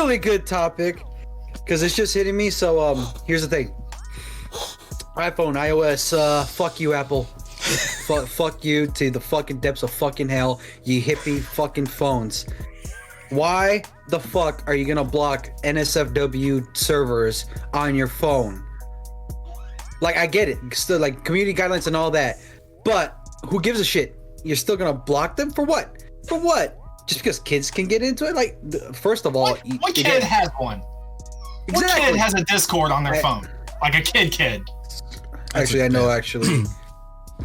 really good topic because it's just hitting me. So here's the thing. iPhone, iOS, fuck you, Apple. Fuck you to the fucking depths of fucking hell, you hippie fucking phones. Why the fuck are you gonna block NSFW servers on your phone? Like, I get it, still like community guidelines and all that, but who gives a shit? You're still gonna block them for what? For what? Just because kids can get into it? Like, first of all, what kid has one? Exactly. What kid has a Discord on their phone? Like a kid. Actually, I know. Actually,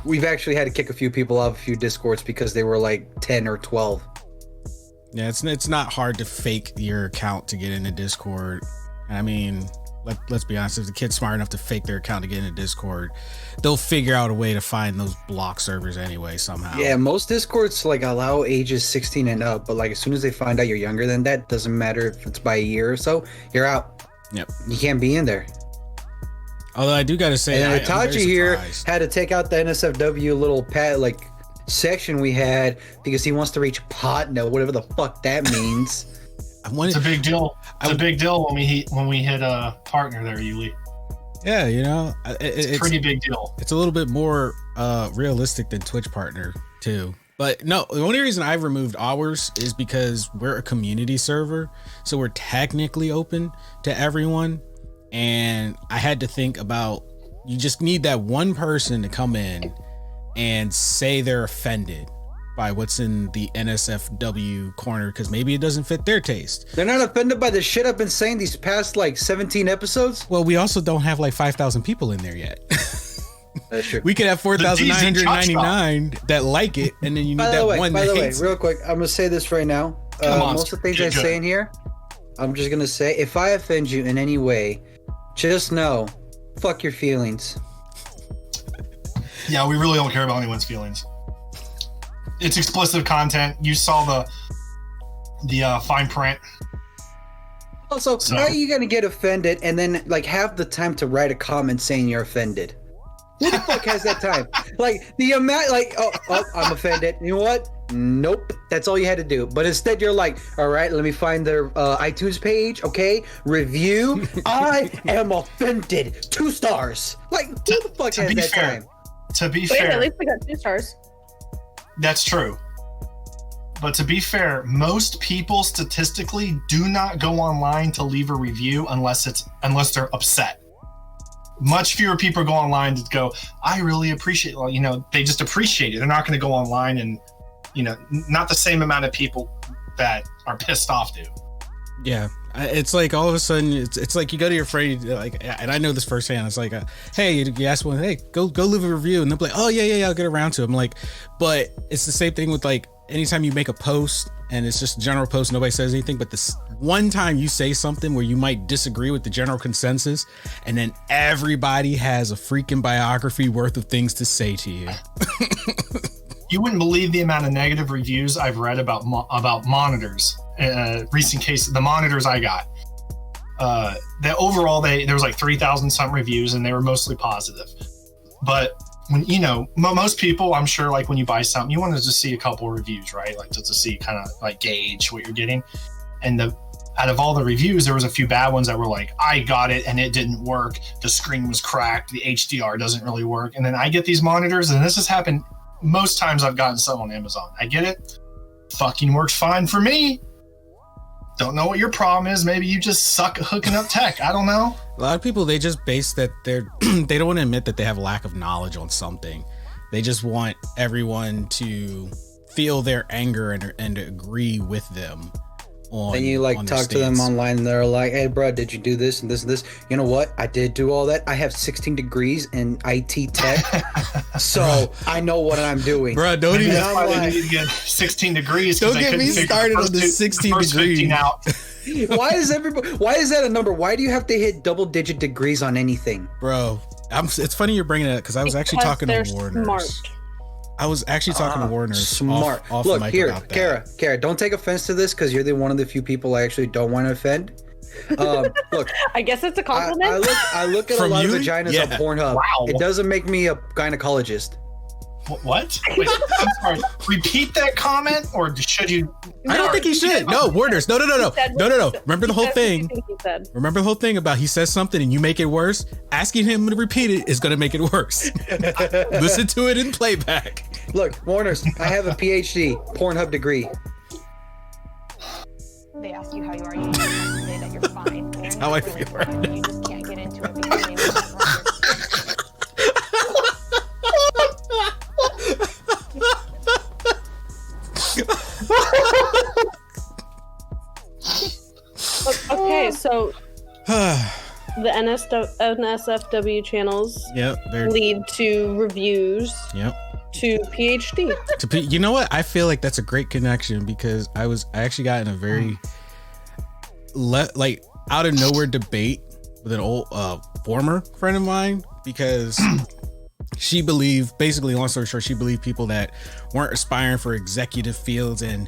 we've actually had to kick a few people out of a few Discords because they were like 10 or 12. Yeah, it's not hard to fake your account to get into Discord. I mean, let's be honest. If the kid's smart enough to fake their account to get into Discord, they'll figure out a way to find those block servers anyway somehow. Yeah, most Discords like allow ages 16 and up, but like as soon as they find out you're younger than that, doesn't matter if it's by a year or so, you're out. Yep. You can't be in there. Although I do gotta say, and Itachi here had to take out the NSFW little section we had because he wants to reach Patna, whatever the fuck that means. It's a big deal. It's a big deal when we hit a partner there, Uly. Yeah, you know, it's a pretty big deal. It's a little bit more realistic than Twitch partner too. But no, the only reason I've removed ours is because we're a community server, so we're technically open to everyone. And I had to think about, you just need that one person to come in and say they're offended by what's in the NSFW corner because maybe it doesn't fit their taste. They're not offended by the shit I've been saying these past like 17 episodes. Well, we also don't have like 5,000 people in there yet. That's true. We could have 4,999 that like it, and then you need that one. By the way, real quick, I'm gonna say this right now. Most of the things I say in here, I'm just gonna say, if I offend you in any way, just know, fuck your feelings. Yeah, we really don't care about anyone's feelings. It's explicit content. You saw the fine print. Also, how are you gonna get offended and then like have the time to write a comment saying you're offended? Who the fuck has that time? Like the amount, like oh, I'm offended. You know what? Nope. That's all you had to do. But instead, you're like, all right, let me find their iTunes page. Okay, review. I am offended. 2 stars. Like, who the fuck has that time? To be fair, at least we got 2 stars. That's true. But to be fair, most people statistically do not go online to leave a review unless they're upset. Much fewer people go online to go, I really appreciate it. Well, you know, they just appreciate it. They're not going to go online and, you know, not the same amount of people that are pissed off do. Yeah. It's like all of a sudden, it's like you go to your friend, like, and I know this firsthand. It's like, hey, you ask one, hey, go leave a review, and they'll be like, oh yeah, I'll get around to it. I'm like, but it's the same thing with like anytime you make a post and it's just a general post, nobody says anything, but this one time you say something where you might disagree with the general consensus, and then everybody has a freaking biography worth of things to say to you. You wouldn't believe the amount of negative reviews I've read about monitors. Recent case, the monitors I got. That overall, there was like 3,000 some reviews, and they were mostly positive. But when most people, I'm sure, like when you buy something, you want to just see a couple of reviews, right? Like just to see kind of like gauge what you're getting. And out of all the reviews, there was a few bad ones that were like, I got it and it didn't work. The screen was cracked. The HDR doesn't really work. And then I get these monitors, and this has happened most times I've gotten some on Amazon. I get it. Fucking works fine for me. Don't know what your problem is. Maybe you just suck at hooking up tech. I don't know. A lot of people, they just base that they don't want to admit that they have lack of knowledge on something. They just want everyone to feel their anger and agree with them. And you like talk to them online and they're like, hey bro, did you do this and this and this? You know what? I did do all that. I have 16 degrees in IT tech. So I know what I'm doing. Bro, don't even need to get 16 degrees. Don't get me started on the 16 degrees. Why is that a number? Why do you have to hit double-digit degrees on anything? Bro, it's funny you're bringing it up because I was actually talking to Warnurse. I was actually talking to Warnurse. Smart. Off Look, mic here, about that. Kara, don't take offense to this because you're one of the few people I actually don't want to offend. Look, I guess it's a compliment. I look at a lot of vaginas on Pornhub. Wow. It doesn't make me a gynecologist. What? Wait, I'm sorry. Repeat that comment, or should you? I don't think he should. No, Warnurse. No. Remember the whole thing. Remember the whole thing about he says something and you make it worse? Asking him to repeat it is going to make it worse. Listen to it in playback. Look, Warnurse, I have a PhD, Pornhub degree. They ask you how you are, you just have to say that you're fine. That's how I feel right now. You just can't get into it because you know Okay, so the NSFW channels lead to reviews. Yep. To PhD. You know what? I feel like that's a great connection because I actually got in a very like out of nowhere debate with an old former friend of mine because she believed, basically long story short, she believed people that weren't aspiring for executive fields and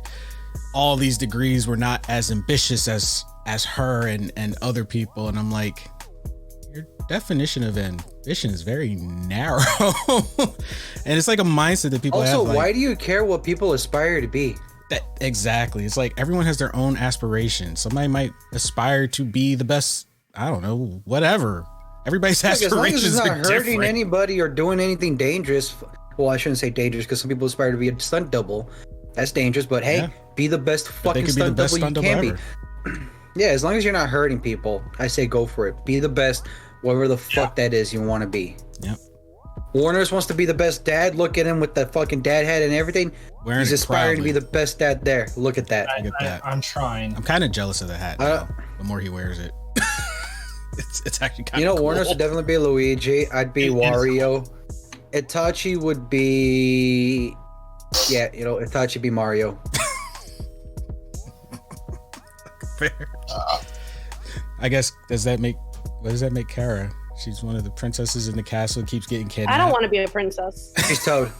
all these degrees were not as ambitious as her and other people. And I'm like, your definition of ambition is very narrow. And it's like a mindset that people have. Also, like, why do you care what people aspire to be? Exactly. It's like everyone has their own aspirations. Somebody might aspire to be the best, I don't know, whatever. Everybody's aspirations as long as it's not hurting different. anybody or doing anything dangerous. Well, I shouldn't say dangerous because some people aspire to be a stunt double. That's dangerous, but hey, be the best fucking stunt double you can be. Yeah, as long as you're not hurting people, I say go for it. Be the best, whatever the fuck that is you want to be. Yep. Warnurse wants to be the best dad. Look at him with the fucking dad hat and everything. He's aspiring to be the best dad there. Look at that. I'm trying. I'm kind of jealous of the hat now, the more he wears it. it's actually kind of cool. Warnurse would definitely be Luigi. I'd be Wario. Itachi would be... Yeah, Itachi be Mario. Fair. I guess, what does that make Kara? She's one of the princesses in the castle and keeps getting kidnapped. I don't want to be a princess. She's Toad.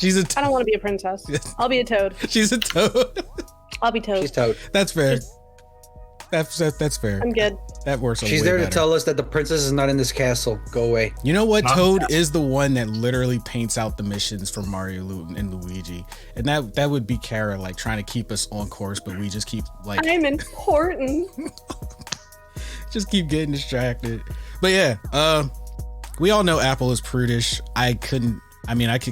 I don't want to be a princess. I'll be a Toad. She's a Toad. I'll be Toad. She's Toad. That's fair. That's fair. I'm good. That works. She's there to tell us that the princess is not in this castle. Go away. You know what? Toad is the one that literally paints out the missions for Mario and Luigi, and that would be Kara, like trying to keep us on course, but we just keep like I'm important. just keep getting distracted. But yeah, we all know Apple is prudish. I could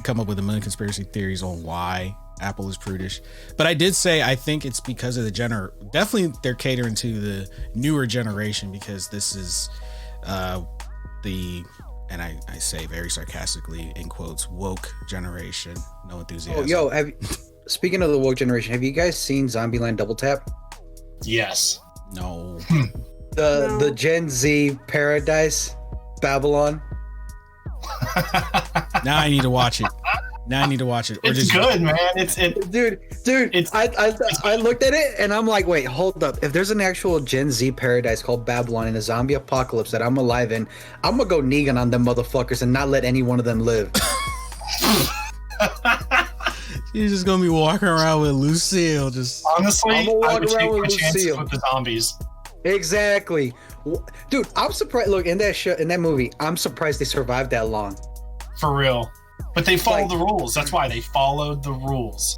come up with a million conspiracy theories on why Apple is prudish, but I did say I think it's because of definitely they're catering to the newer generation because this is and I say very sarcastically in quotes, woke generation. No enthusiasm. Oh, yo, speaking of the woke generation, have you guys seen Zombieland Double Tap? Yes. No. The Gen Z paradise, Babylon. Now I need to watch it. Or it's good, man. Dude. I looked at it and I'm like, wait, hold up. If there's an actual Gen Z paradise called Babylon in a zombie apocalypse that I'm alive in, I'm gonna go Negan on them motherfuckers and not let any one of them live. You're just gonna be walking around with Lucille. Just honestly, I'm gonna walk I would around take with my chances Lucille with the zombies. Exactly, dude. I'm surprised. Look, in that movie, I'm surprised they survived that long. For real. But they followed the rules. That's why they followed the rules.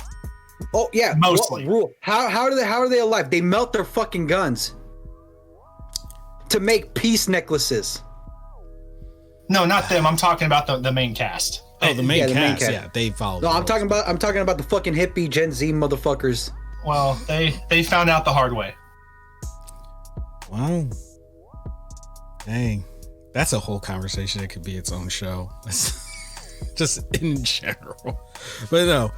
Oh yeah, mostly. Rule. How are they alive? They melt their fucking guns to make peace necklaces. No, not them. I'm talking about the main cast. Oh, the main cast. Yeah, they followed. No, I'm talking about the fucking hippie Gen Z motherfuckers. Well, they found out the hard way. Wow. Dang. That's a whole conversation that could be its own show. Just in general. But no,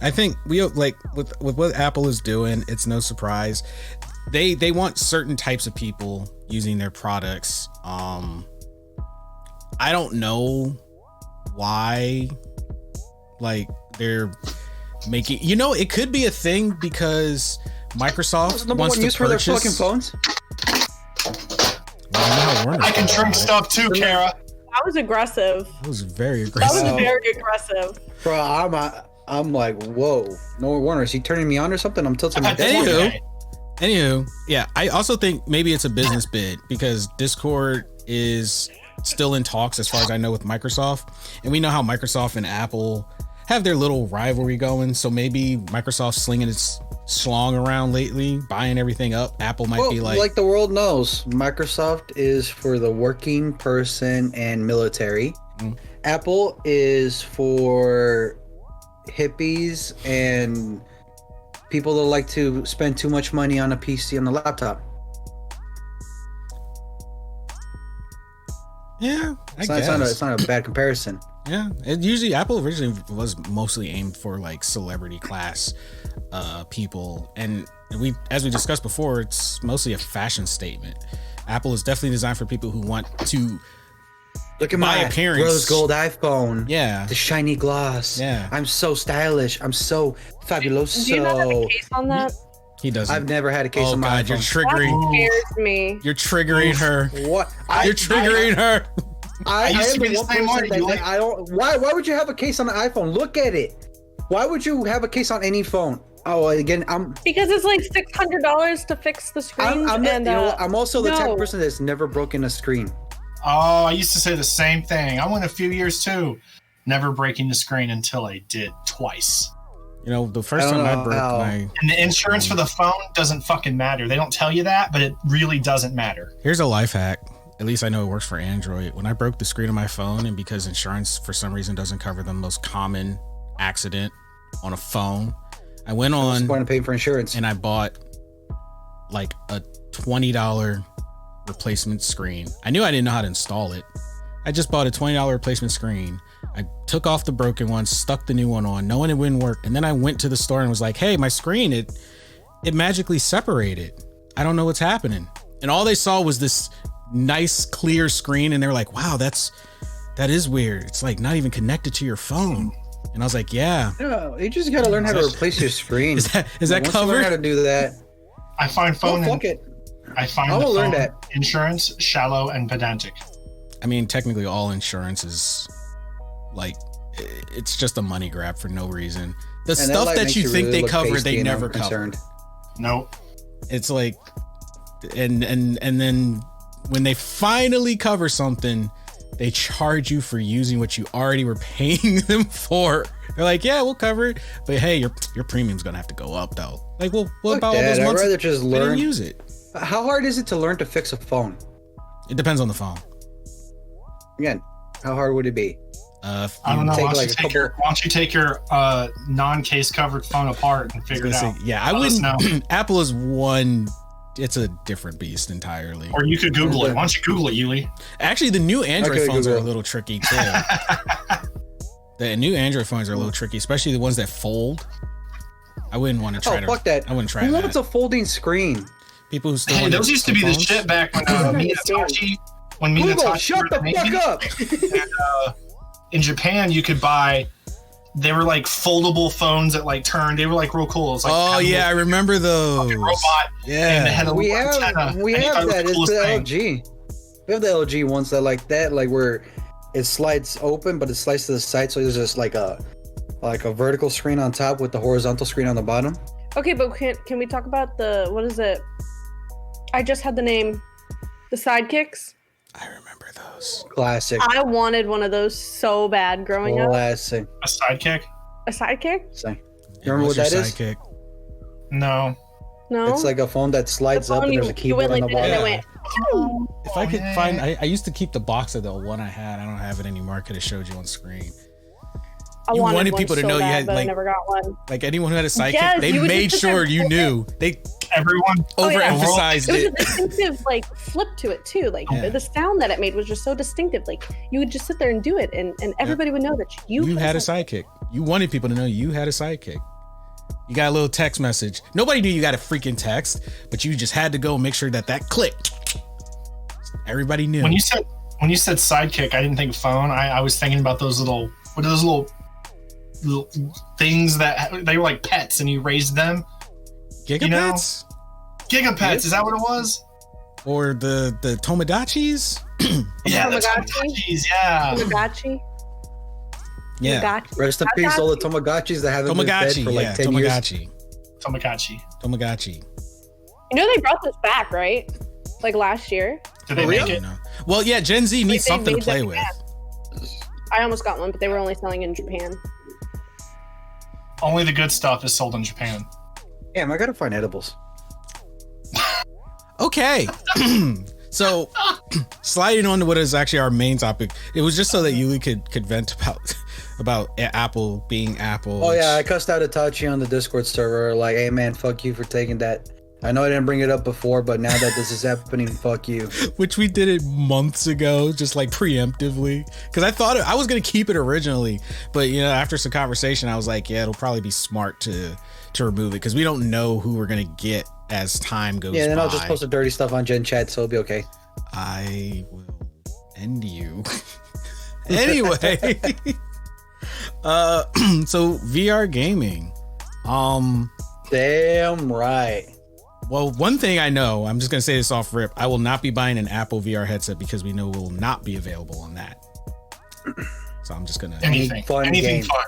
I think we like with what Apple is doing, it's no surprise. They want certain types of people using their products. I don't know why like they're making, it could be a thing because Microsoft wants to purchase for their fucking phones. I can drink stuff too, Kara. That was aggressive. That was very aggressive. That was very aggressive. Bro, I'm like, whoa. No, Warner, is he turning me on or something? I'm tilting my head. Anywho, yeah, I also think maybe it's a business bid because Discord is still in talks as far as I know with Microsoft. And we know how Microsoft and Apple have their little rivalry going. So maybe Microsoft's slinging its schlong around lately, buying everything up. Apple might be like the world knows, Microsoft is for the working person and military. Apple is for hippies and people that like to spend too much money on a PC on the laptop. Yeah, It's not a bad comparison. Yeah, it usually Apple originally was mostly aimed for like celebrity class people, and as we discussed before, it's mostly a fashion statement. Apple is definitely designed for people who want to look at my my appearance, rose gold iPhone. Yeah, the shiny gloss. Yeah, I'm so stylish. I'm so fabulous. Do you not have a case on that? He doesn't. I've never had a case on my God, iPhone. you're triggering. That scares me. You're triggering her. What? You're triggering her. I used to be the one same person way. that I don't. Why would you have a case on an iPhone? Look at it. Why would you have a case on any phone? Oh, again, because it's like $600 to fix the screen. I'm also the type of person that's never broken a screen. Oh, I used to say the same thing. I went a few years too, never breaking the screen until I did twice. You know, the first time I broke my... And the insurance for the phone doesn't fucking matter. They don't tell you that, but it really doesn't matter. Here's a life hack. At least I know it works for Android. When I broke the screen of my phone, and because insurance for some reason doesn't cover the most common accident on a phone, I went on... What's the point of paying for insurance? And I bought like a $20 replacement screen. I knew I didn't know how to install it. I just bought a $20 replacement screen. I took off the broken one, stuck the new one on, knowing it wouldn't work. And then I went to the store and was like, hey, my screen, it magically separated. I don't know what's happening. And all they saw was this nice, clear screen. And they were like, wow, that is weird. It's like not even connected to your phone. And I was like, yeah. No, you just got to learn how to replace your screen. Is that Once covered? You learn how to do that. I find phone. Fuck it. I find I will learn phone that. Insurance shallow and pedantic. I mean, technically all insurance is like, it's just a money grab for no reason. The And stuff that you think really they look cover, pasty they and never unconcerned. cover. Nope. It's like, and then when they finally cover something, they charge you for using what you already were paying them for. They're like, yeah, we'll cover it, but hey, your premium's gonna have to go up though. Like, well, what about all those I'd months rather just we didn't learn. use it? How hard is it to learn to fix a phone? It depends on the phone. Again, how hard would it be? I don't know. Why don't you take your non-case covered phone apart and figure it out? Yeah, I wouldn't. Apple is one. It's a different beast entirely. Or you could Google it. Why don't you Google it, Uly? Actually, the new Android phones are a Google. little tricky too. The new Android phones are a little tricky, especially the ones that fold. I wouldn't want to try fuck that. I wouldn't try Who that. wants a folding screen? People who still Hey, want those used to be the phones? shit back when me and Tachi. When me and Google, Tachi shut the were fuck babies. up! And, in Japan, you could buy. They were like foldable phones that like turned. They were like real cool. It was like Oh having yeah, I a remember those. fucking robot. And they Yeah, had a We little antenna. have And I thought that. it It's was the the coolest thing. LG. We have the LG ones that like that, like where it slides open, but it slides to the side, so there's just like a vertical screen on top with the horizontal screen on the bottom. Okay, but can we talk about what is it? I just had the name. The sidekicks. I remember those. Classic. I wanted one of those so bad growing up. Classic. A sidekick? A sidekick? So, you remember what that is? Sidekick? No. No. It's like a phone that slides up and there's a keyboard on the and it bottom. went. If I could find, I used to keep the box of the one I had. I don't have it anymore. I could have showed you on screen. I You wanted one people to so know you bad, had, but I like- never got one. Like anyone who had a sidekick, Yes, they you would made just sit there sure and you flip it. knew. They Everyone. Oh, yeah. overemphasized It was it. a distinctive like flip to it too. Like Yeah. the sound that it made was just so distinctive. Like you would just sit there and do it, and everybody would know that you had a sidekick. You wanted people to know you had a sidekick. You got a little text message. Nobody knew you got a freaking text, but you just had to go make sure that clicked. Everybody knew. When you said sidekick, I didn't think phone. I was thinking about those little little things that they were like pets, and you raised them. Gigapets? Gigapets, is that what it was? Or the Tomodachi's? Yeah, the Tamagotchi? Tamagotchis, yeah. Tamagotchi. Yeah. Tamagotchi. Rest in peace, all the Tamagotchis that haven't been fed Tomagotchi, for like yeah. 10 years. Tamagotchi. Tomagotchi. You know they brought this back, right? Like last year. Did they For make real? it? No. Well, yeah, Gen Z needs They something to made them play in with. Japan. I almost got one, but they were only selling in Japan. Only the good stuff is sold in Japan. Damn, I gotta find edibles. Okay. So, sliding on to what is actually our main topic, it was just so that Uly could vent about Apple being Apple. Oh yeah, I cussed out Itachi on the Discord server. Like, hey man, fuck you for taking that. I know I didn't bring it up before, but now that this is happening, fuck you. Which we did it months ago, just like preemptively, because I thought I was gonna keep it originally, but you know, after some conversation, I was like, yeah, it'll probably be smart to remove it because we don't know who we're gonna get as time goes by. Yeah, then I'll just post the dirty stuff on Gen Chat, so it'll be okay. I will end you. Anyway, so VR gaming. Damn right. Well, one thing I know, I'm just gonna say this off rip, I will not be buying an Apple VR headset because we know it will not be available on that. So I'm just gonna Anything fun game. game. Fun.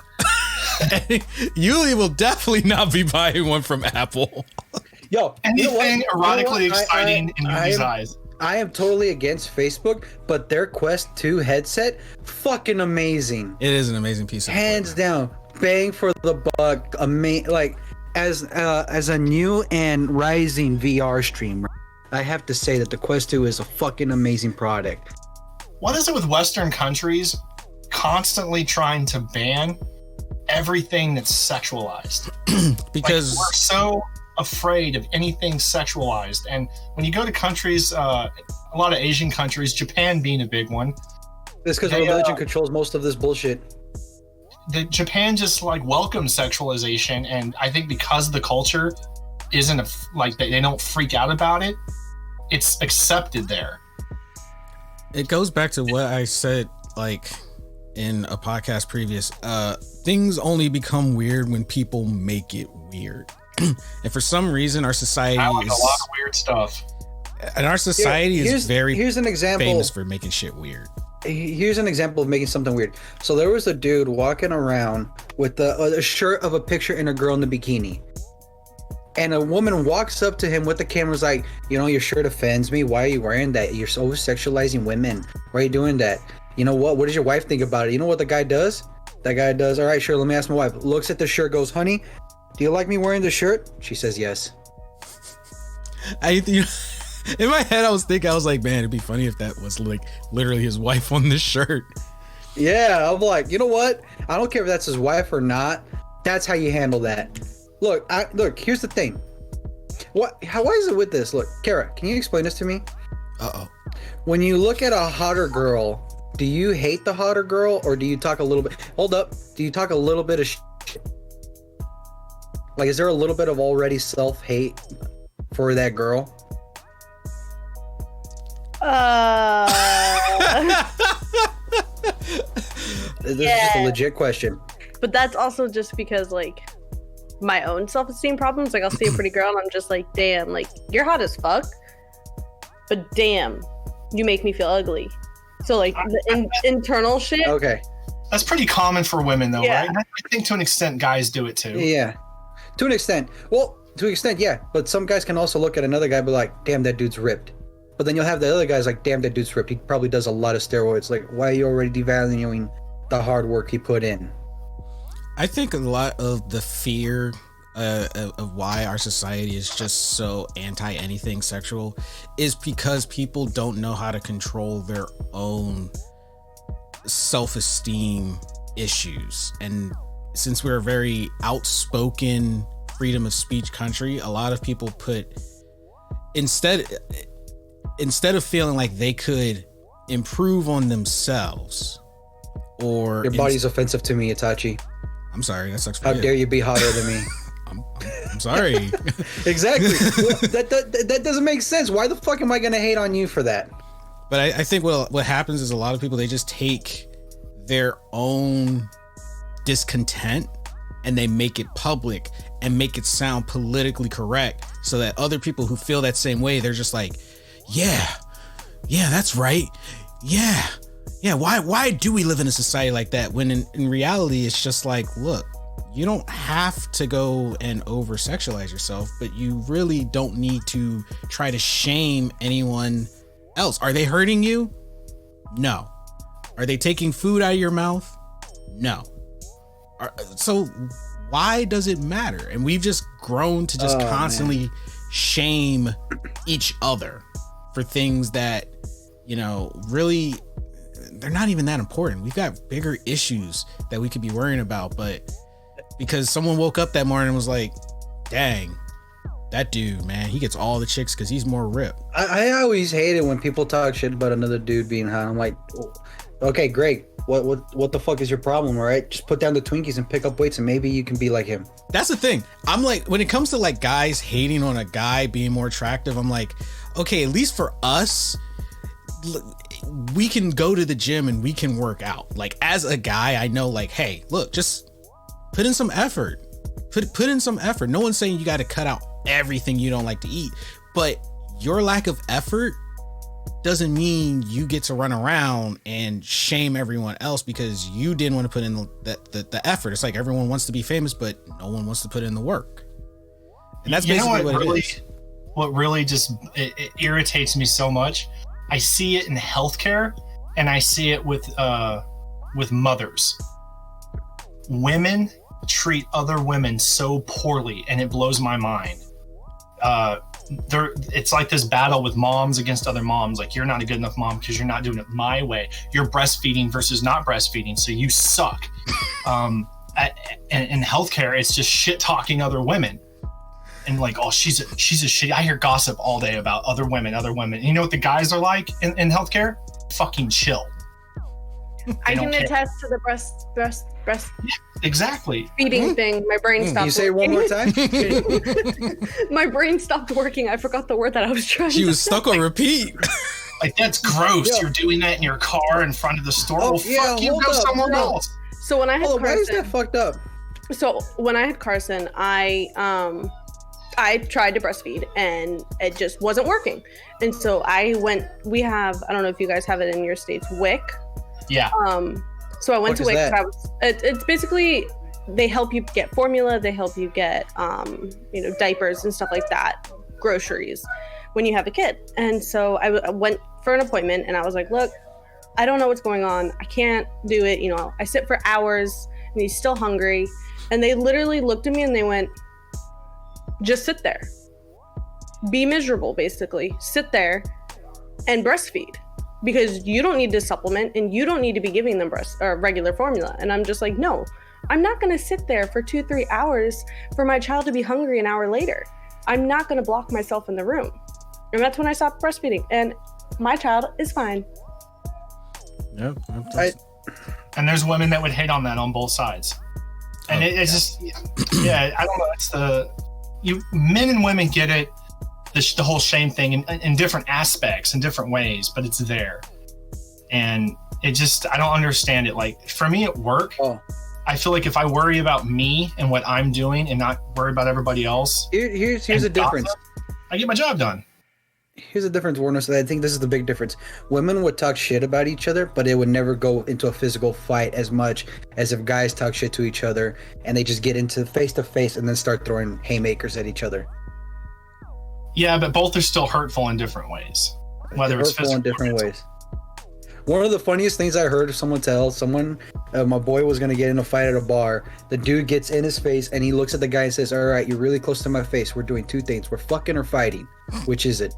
Uly will definitely not be buying one from Apple. Yo, you know what? Anything You know what? erotically exciting in Yuli's eyes. I am totally against Facebook, but their Quest 2 headset, fucking amazing. It is an amazing piece of Hands equipment. down, bang for the buck. Like as a new and rising VR streamer, I have to say that the Quest 2 is a fucking amazing product. What is it with Western countries constantly trying to ban everything that's sexualized? Because we're so afraid of anything sexualized, and when you go to countries, a lot of Asian countries, Japan being a big one, It's because religion controls most of this bullshit. Japan just like welcomes sexualization, and I think because the culture isn't they don't freak out about it, it's accepted there. it goes back to what I said, like in a podcast previous. Things only become weird when people make it weird. And for some reason, our society I like is a lot of weird stuff. and our society is very here's an example. famous for making shit weird. Here's an example of making something weird. So there was a dude walking around with a shirt of a picture in a girl in the bikini. And a woman walks up to him with the camera's like, you know, your shirt offends me. Why are you wearing that? You're so sexualizing women. Why are you doing that? You know what? What does your wife think about it? You know what the guy does? That guy does, all right, sure, let me ask my wife. Looks at the shirt, goes, honey, do you like me wearing the shirt? She says yes. In my head, I was like, man, it'd be funny if that was like literally his wife on this shirt. Yeah, I'm like, you know what? I don't care if that's his wife or not. That's how you handle that. Look, here's the thing. Why is it with this? Look, Kara, can you explain this to me? Uh-oh. When you look at a hotter girl, do you hate the hotter girl, or do you talk a little bit? Hold up. Do you talk a little bit of shit? Like, is there a little bit of already self-hate for that girl? This is just a legit question. But that's also just because, like, my own self-esteem problems. Like, I'll see a pretty girl and I'm just like, damn, like, you're hot as fuck, but damn, you make me feel ugly. So, like, the internal shit. Okay. That's pretty common for women, though, Yeah. right? I think to an extent, guys do it too. Yeah. To an extent. Well, to an extent, yeah. But some guys can also look at another guy and be like, damn, that dude's ripped. But then you'll have the other guys like, damn, that dude's ripped. He probably does a lot of steroids. Like, why are you already devaluing the hard work he put in? I think a lot of the fear of why our society is just so anti anything sexual is because people don't know how to control their own self-esteem issues. And since we're a very outspoken freedom of speech country, a lot of people put instead of feeling like they could improve on themselves, or Your body's offensive to me, Itachi. I'm sorry, that sucks for How you. dare you be hotter than me? I'm sorry. Exactly. That doesn't make sense. Why the fuck am I gonna hate on you for that? But I think what happens is a lot of people, they just take their own discontent and they make it public and make it sound politically correct, so that other people who feel that same way, they're just like, yeah, that's right. Yeah. Why do we live in a society like that? When in reality, it's just like, look, you don't have to go and over sexualize yourself, but you really don't need to try to shame anyone else. Are they hurting you? No. Are they taking food out of your mouth? No. So why does it matter? And we've just grown to just constantly shame each other for things that, you know, really, they're not even that important. We've got bigger issues that we could be worrying about, but because someone woke up that morning and was like, dang, that dude, man, he gets all the chicks because he's more ripped. I always hate it when people talk shit about another dude being hot. I'm like, okay, great. What the fuck is your problem, all right? Just put down the Twinkies and pick up weights and maybe you can be like him. That's the thing. I'm like, when it comes to like guys hating on a guy being more attractive, I'm like, okay, at least for us, we can go to the gym and we can work out. Like as a guy, I know like, hey, look, just put in some effort. Put in some effort. No one's saying you got to cut out everything you don't like to eat, but your lack of effort doesn't mean you get to run around and shame everyone else because you didn't want to put in the effort. It's like everyone wants to be famous, but no one wants to put in the work. And that's basically what it is. What really just it irritates me so much. I see it in healthcare, and I see it with mothers. Women treat other women so poorly, and it blows my mind. It's like this battle with moms against other moms. Like, you're not a good enough mom because you're not doing it my way. You're breastfeeding versus not breastfeeding, so you suck. In healthcare, it's just shit talking other women, and like, oh, she's a shit. I hear gossip all day about other women. And you know what the guys are like in healthcare? Fucking chill. I can attest to the breast Yeah, exactly. feeding thing. My brain stopped. You say it one more time? My brain stopped working. I forgot the word that I was trying She to was stuck on repeat. Like, that's gross. Yeah. You're doing that in your car in front of the store. Oh, Well, yeah, fuck you, hold go up. somewhere No. else. So when I had Why is Carson, that fucked up? so when I had Carson, I tried to breastfeed and it just wasn't working. And so we have, I don't know if you guys have it in your states, WIC. Yeah. So I went to What WIC. is that? It's basically, they help you get formula, they help you get diapers and stuff like that, groceries when you have a kid. And so I went for an appointment and I was like, look, I don't know what's going on. I can't do it. I sit for hours and he's still hungry. And they literally looked at me and they went, just sit there. Be miserable, basically. Sit there and breastfeed because you don't need to supplement and you don't need to be giving them regular formula. And I'm just like, no, I'm not going to sit there for 2-3 hours for my child to be hungry an hour later. I'm not going to block myself in the room. And that's when I stopped breastfeeding. And my child is fine. Yep. And there's women that would hate on that on both sides. And it's just, yeah, I don't know. It's men and women get it, the whole shame thing in different aspects, in different ways, but it's there. And it just, I don't understand it. Like, for me at work, I feel like if I worry about me and what I'm doing and not worry about everybody else. Here's the difference. I get my job done. Here's the difference, Warner. So I think this is the big difference. Women would talk shit about each other, but it would never go into a physical fight as much as if guys talk shit to each other and they just get into face to face and then start throwing haymakers at each other. Yeah, but both are still hurtful in different ways. Whether it's physical in different ways. One of the funniest things I heard someone tell my boy was gonna get in a fight at a bar. The dude gets in his face and he looks at the guy and says, "All right, you're really close to my face. We're doing two things. We're fucking or fighting. Which is it?"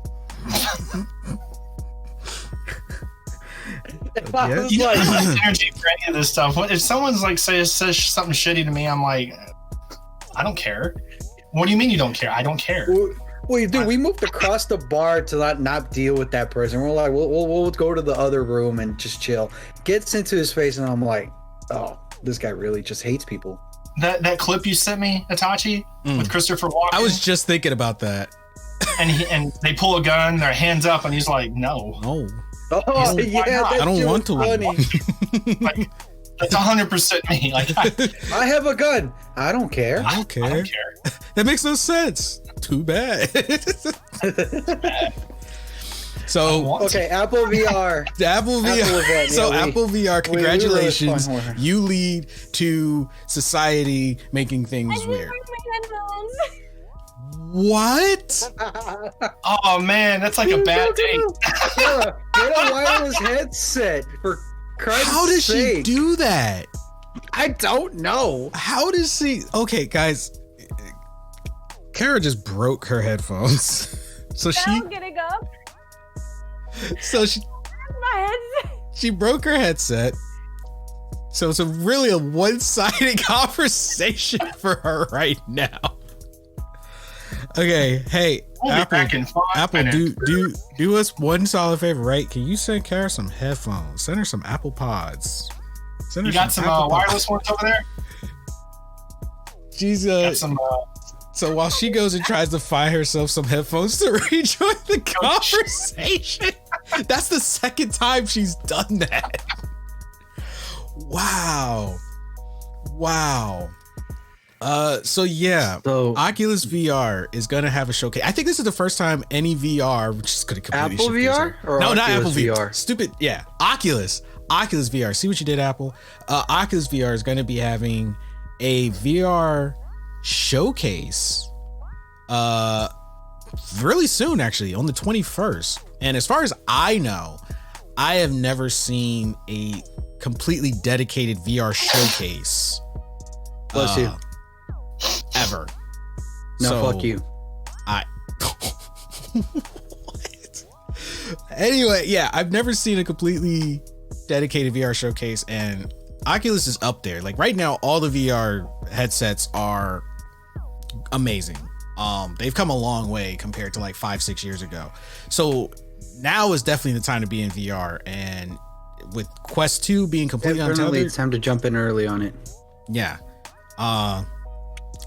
I was You don't like, have energy for any of this stuff. If someone's like says something shitty to me, I'm like, I don't care. What do you mean you don't care? I don't care. well, dude, we moved across the bar to not deal with that person. We're like, we'll go to the other room and just chill. Gets into his face, and I'm like, oh, this guy really just hates people. That clip you sent me, Itachi, with Christopher Walken. I was just thinking about that. And they pull a gun, their hands up, and he's like, no. No. Oh, He's like, yeah, "Why not?" that I don't shit want was to. funny. Like, that's 100% me. Like, I have a gun. I don't care. I don't care. I don't care. That makes no sense. Too bad. So Okay, Apple VR. the Apple VR. event, So yeah, Apple VR, we really congratulations. fun with her. You lead to society making things weird. What? Oh man, that's like a bad date. Yeah, get a wireless headset for Christ's How does sake. she do that? I don't know. How does she? Okay, guys. Kara just broke her headphones. Now getting up. So she My headset. she broke her headset. So it's really a one-sided conversation for her right now. Okay, hey, We'll be back in 5 Apple, minutes. do us one solid favor, right? Can you send Kara some headphones? Send her some Apple Pods. Send her You got some Apple Pods. wireless ones over there? She's Got some. So while she goes and tries to find herself some headphones to rejoin the conversation, that's the second time she's done that. Wow. So yeah, So Oculus VR is gonna have a showcase. I think this is the first time any VR, which is gonna completely Apple shift things VR up. or no, not Apple Oculus VR. VR? Stupid, yeah, Oculus VR. See what you did, Apple. Oculus VR is gonna be having a VR showcase really soon, actually, on the 21st. And as far as I know, I have never seen a completely dedicated VR showcase bless you. ever. No, So, fuck you. What? Anyway, yeah, I've never seen a completely dedicated VR showcase, and Oculus is up there. Like right now, all the VR headsets are amazing. They've come a long way compared to like 5-6 years ago. So now is definitely the time to be in VR, and with Quest 2 being completely Definitely, untethered, it's time to jump in early on it. yeah.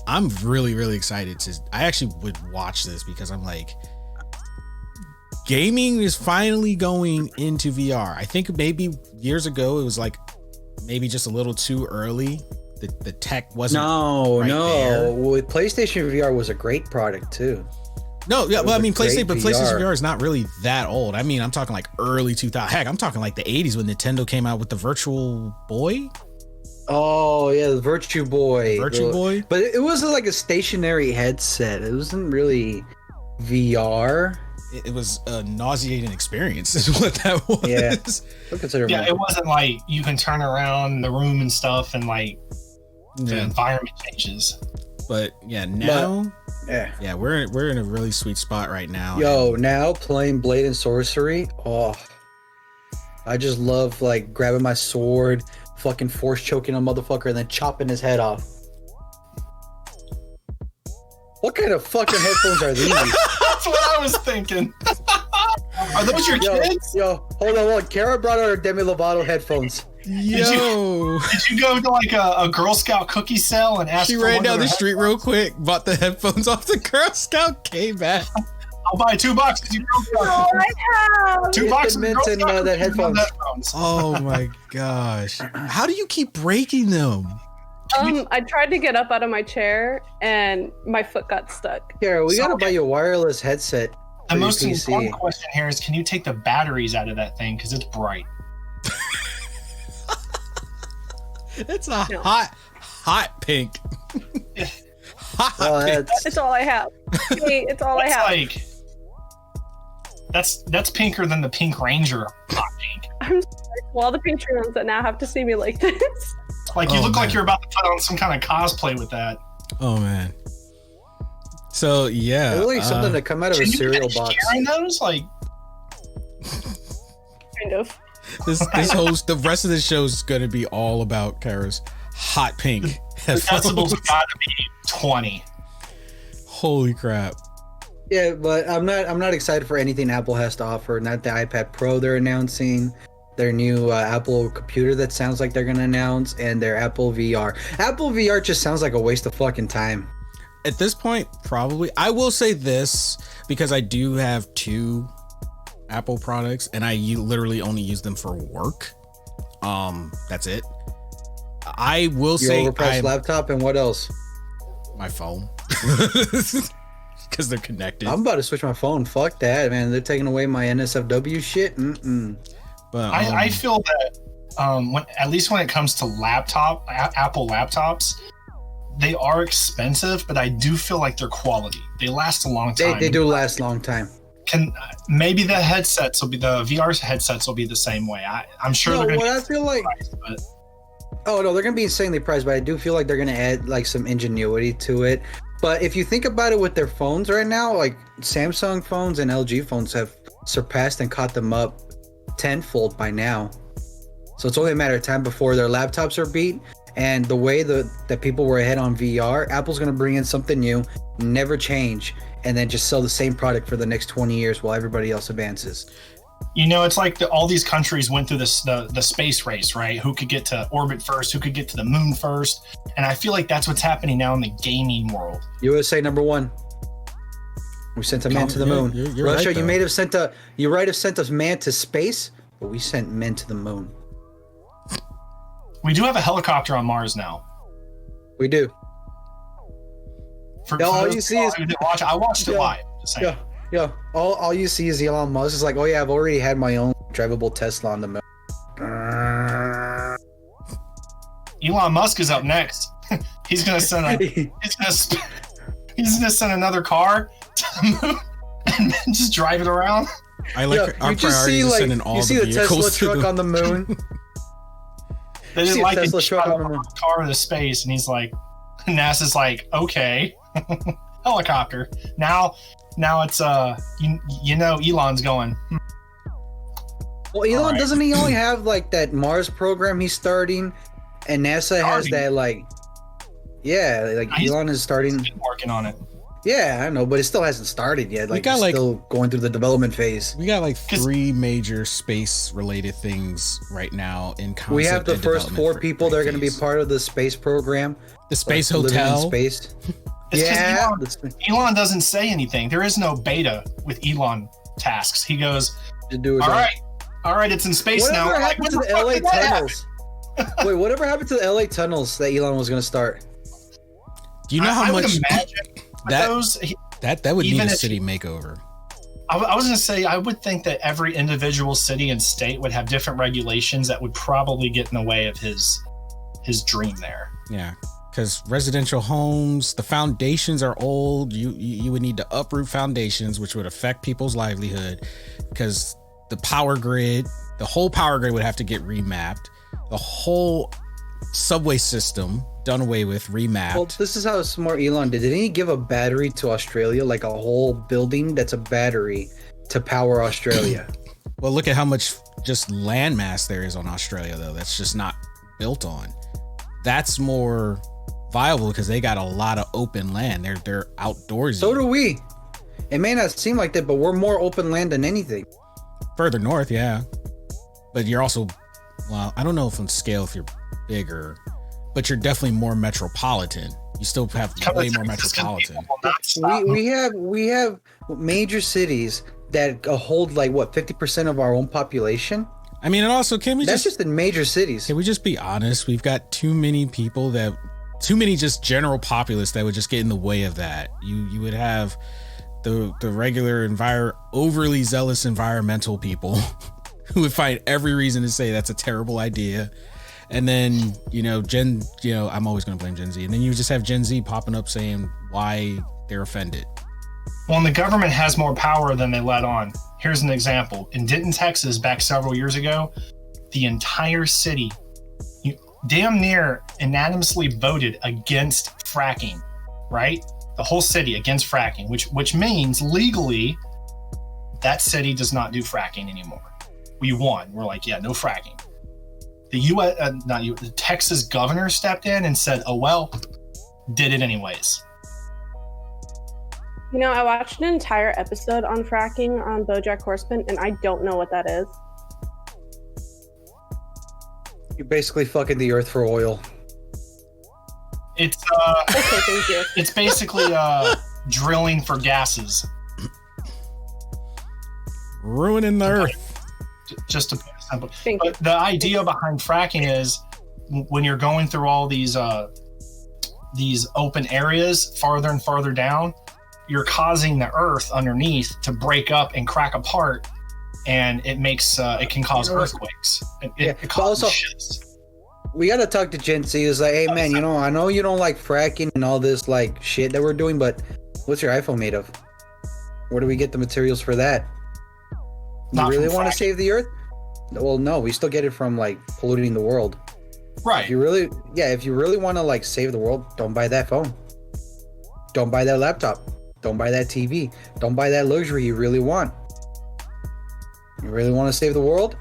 I'm really excited I actually would watch this because I'm like, gaming is finally going into VR. I think maybe years ago it was like maybe just a little too early. The tech wasn't right there. With PlayStation VR was a great product too. No, yeah, It well, I was a mean, PlayStation, great but PlayStation VR. VR is not really that old. I mean, I'm talking like early 2000. Heck, I'm talking like the 80s when Nintendo came out with the Virtual Boy. Oh yeah, the Virtue Boy. Virtue Boy? But it wasn't like a stationary headset. It wasn't really VR. It was a nauseating experience, is what that was. Yeah. I consider Yeah, it wasn't like you can turn around the room and stuff, and like the Yeah. environment changes. But yeah, now, Yeah. we're in a really sweet spot right now. Yo, now playing Blade and Sorcery. Oh, I just love like grabbing my sword, fucking force choking a motherfucker, and then chopping his head off. What kind of fucking headphones are these? That's what I was thinking. Are those your kids? Yo, hold on. Kara brought out her Demi Lovato headphones. Yo, Did you go to like a Girl Scout cookie sale and ask she for ran one down of the their street real quick, bought the headphones off the Girl Scout, came back. I'll buy $2 because you Girl Scout Oh, cookies. I have. $2 Get for the Girl mint and, Scout that cookies headphones. and headphones. Oh my gosh. How do you keep breaking them? I tried to get up out of my chair and my foot got stuck. Kara, we So- gotta buy you a wireless headset. The for your most PC. important question here is, can you take the batteries out of that thing because it's bright? It's a No. hot pink. hot Well, pink. It's all I have. Hey, it's all I That's have. like that's pinker than the Pink Ranger hot pink. I'm sorry to all the Patreons that now have to see me like this. Like you Oh, look like man. you're about to put on some kind of cosplay with that. Oh man. So yeah. It looks like something to come out of a Can you cereal imagine box. sharing those? Like Kind of. this whole the rest of the show is gonna be all about Kara's hot pink the decibels headphones. got to be 20. Holy crap. Yeah, but I'm not excited for anything Apple has to offer. Not the iPad Pro they're announcing, their new Apple computer that sounds like they're gonna announce, and their Apple VR. Apple VR just sounds like a waste of fucking time. At this point, probably. I will say this because I do have 2 Apple products and I literally only use them for work. That's it. I will Your say overpriced laptop and what else? my phone. Because they're connected. I'm about to switch my phone. Fuck that, man. They're taking away my NSFW shit. But I feel that when at least when it comes to Apple laptops, they are expensive, but I do feel like they're quality. They last a long time. They do last a long time. Maybe the VR headsets will be the same way. I'm sure they're going to. I feel like. But... Oh no, they're going to be insanely priced, but I do feel like they're going to add like some ingenuity to it. But if you think about it with their phones right now, like Samsung phones and LG phones have surpassed and caught them up tenfold by now. So it's only a matter of time before their laptops are beat. And the way that people were ahead on VR, Apple's going to bring in something new, never change, and then just sell the same product for the next 20 years while everybody else advances. You know, it's like all these countries went through the space race, right? Who could get to orbit first? Who could get to the moon first? And I feel like that's what's happening now in the gaming world. USA #1. We sent a man to the moon. You're Russia, right, you might have sent us man to space, but we sent men to the moon. We do have a helicopter on Mars now. We do. All you see is I watched it live. Yeah. All you see is Elon Musk is like, oh yeah, I've already had my own drivable Tesla on the moon. Elon Musk is up next. He's gonna send another car to the moon and then just drive it around. I like our priority is sending all the vehicles Tesla truck on the moon. They didn't like Tesla truck on the moon. Car into space, and he's like, NASA's like, okay, helicopter. Now it's you know Elon's going. Well, Elon doesn't he only have like that Mars program he's starting, and NASA has that like, Elon is starting. He's been working on it. Yeah, I know, but it still hasn't started yet. Like, it's still going through the development phase. We got like 3 major space-related things right now in concept. We have the first 4 people that are going to be part of the space program. The space hotel. Space. Yeah. Elon doesn't say anything. There is no beta with Elon tasks. He goes, all right, it's in space now. Whatever happened to the LA tunnels? Wait, whatever happened to the LA tunnels that Elon was going to start? Do you know how much... That would need a city makeover. I was going to say, I would think that every individual city and state would have different regulations that would probably get in the way of his dream there. Yeah, because residential homes, the foundations are old. You would need to uproot foundations, which would affect people's livelihood, because the whole power grid would have to get remapped. The whole subway system done away with, remapped. Well, this is how smart Elon did. Didn't he give a battery to Australia, like a whole building that's a battery to power Australia? Well, look at how much just landmass there is on Australia, though. That's just not built on. That's more viable because they got a lot of open land. They're outdoorsy. So do we. It may not seem like that, but we're more open land than anything. Further north, yeah. But you're also, well, I don't know if on scale if you're bigger, but you're definitely more metropolitan. You still have way more metropolitan. We have major cities that hold like what 50% of our own population. I mean, and also that's just in major cities. Can we just be honest? We've got too many just general populace that would just get in the way of that. You would have the regular overly zealous environmental people who would find every reason to say that's a terrible idea. And then, I'm always going to blame Gen Z. And then you just have Gen Z popping up saying why they're offended. Well, and the government has more power than they let on. Here's an example. In Denton, Texas, back several years ago, the entire city damn near unanimously voted against fracking, right? The whole city against fracking, which means legally that city does not do fracking anymore. We won. We're like, yeah, no fracking. The Texas governor stepped in and said, oh, well, did it anyways. I watched an entire episode on fracking on BoJack Horseman, and I don't know what that is. You're basically fucking the earth for oil. It's okay, thank you. It's basically drilling for gases. Ruining the earth. Just to put it simple. But the idea behind fracking is when you're going through all these open areas farther and farther down, you're causing the earth underneath to break up and crack apart, and it makes it can cause earthquakes. It causes shifts. we gotta talk to Gen Z. It's like, hey man, you know, I know you don't like fracking and all this like shit that we're doing, but what's your iPhone made of? Where do we get the materials for that? You Not really from want to fracking. save the earth? Well, no, we still get it from like polluting the world. Right. If you really want to like save the world, don't buy that phone. Don't buy that laptop. Don't buy that TV. Don't buy that luxury you really want. You really want to save the world?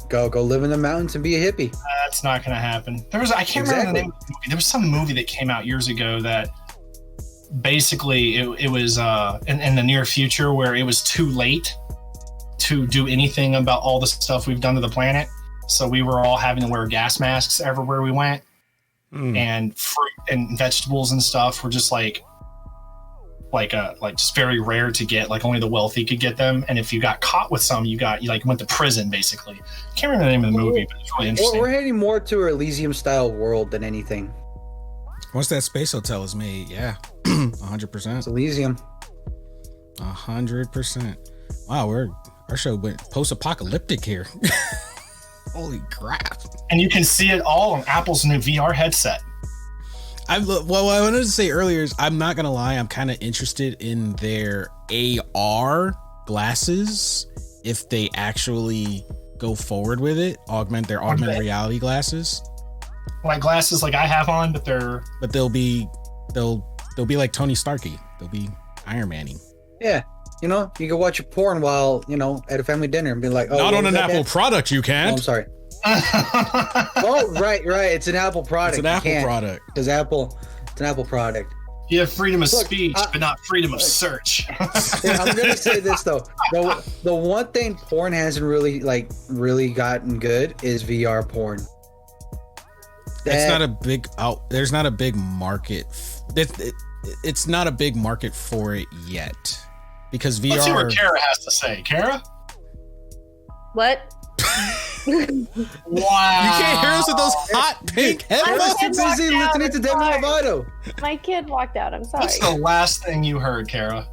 Go live in the mountains and be a hippie. That's not going to happen. I can't remember the name of the movie. There was some movie that came out years ago that basically it was in the near future where it was too late to do anything about all the stuff we've done to the planet. So we were all having to wear gas masks everywhere we went. And fruit and vegetables and stuff were just like just very rare to get. Like only the wealthy could get them. And if you got caught with some, you went to prison basically. Can't remember the name of the movie, but it's really interesting. We're heading more to an Elysium style world than anything. Once that space hotel is made, yeah, 100%. It's Elysium. 100%. Wow, our show went post-apocalyptic here. Holy crap! And you can see it all on Apple's new VR headset. What I wanted to say earlier is I'm not gonna lie, I'm kind of interested in their AR glasses if they actually go forward with it, augmented reality glasses. Like glasses like I have on, but they'll be like Tony Starky. They'll be Iron Man-y. Yeah. You know, you can watch a porn while, you know, at a family dinner and be like, oh, not on an Apple Apple product, you Oh, can't. I'm sorry. Oh, right. It's an Apple product. It's an Apple product. It's an Apple product. You have freedom of Look, speech, but not freedom of search. I'm gonna say this though. The one thing porn hasn't really gotten good is VR porn. It's not a big there's not a big market. It's not a big market for it yet. Because VR. Let's see what Kara has to say. Kara? What? Wow. You can't hear us with those hot pink I was headphones. too busy Walked out, listening to I'm Demi sorry. Lovato. My kid walked out. I'm sorry. What's the last thing you heard, Kara,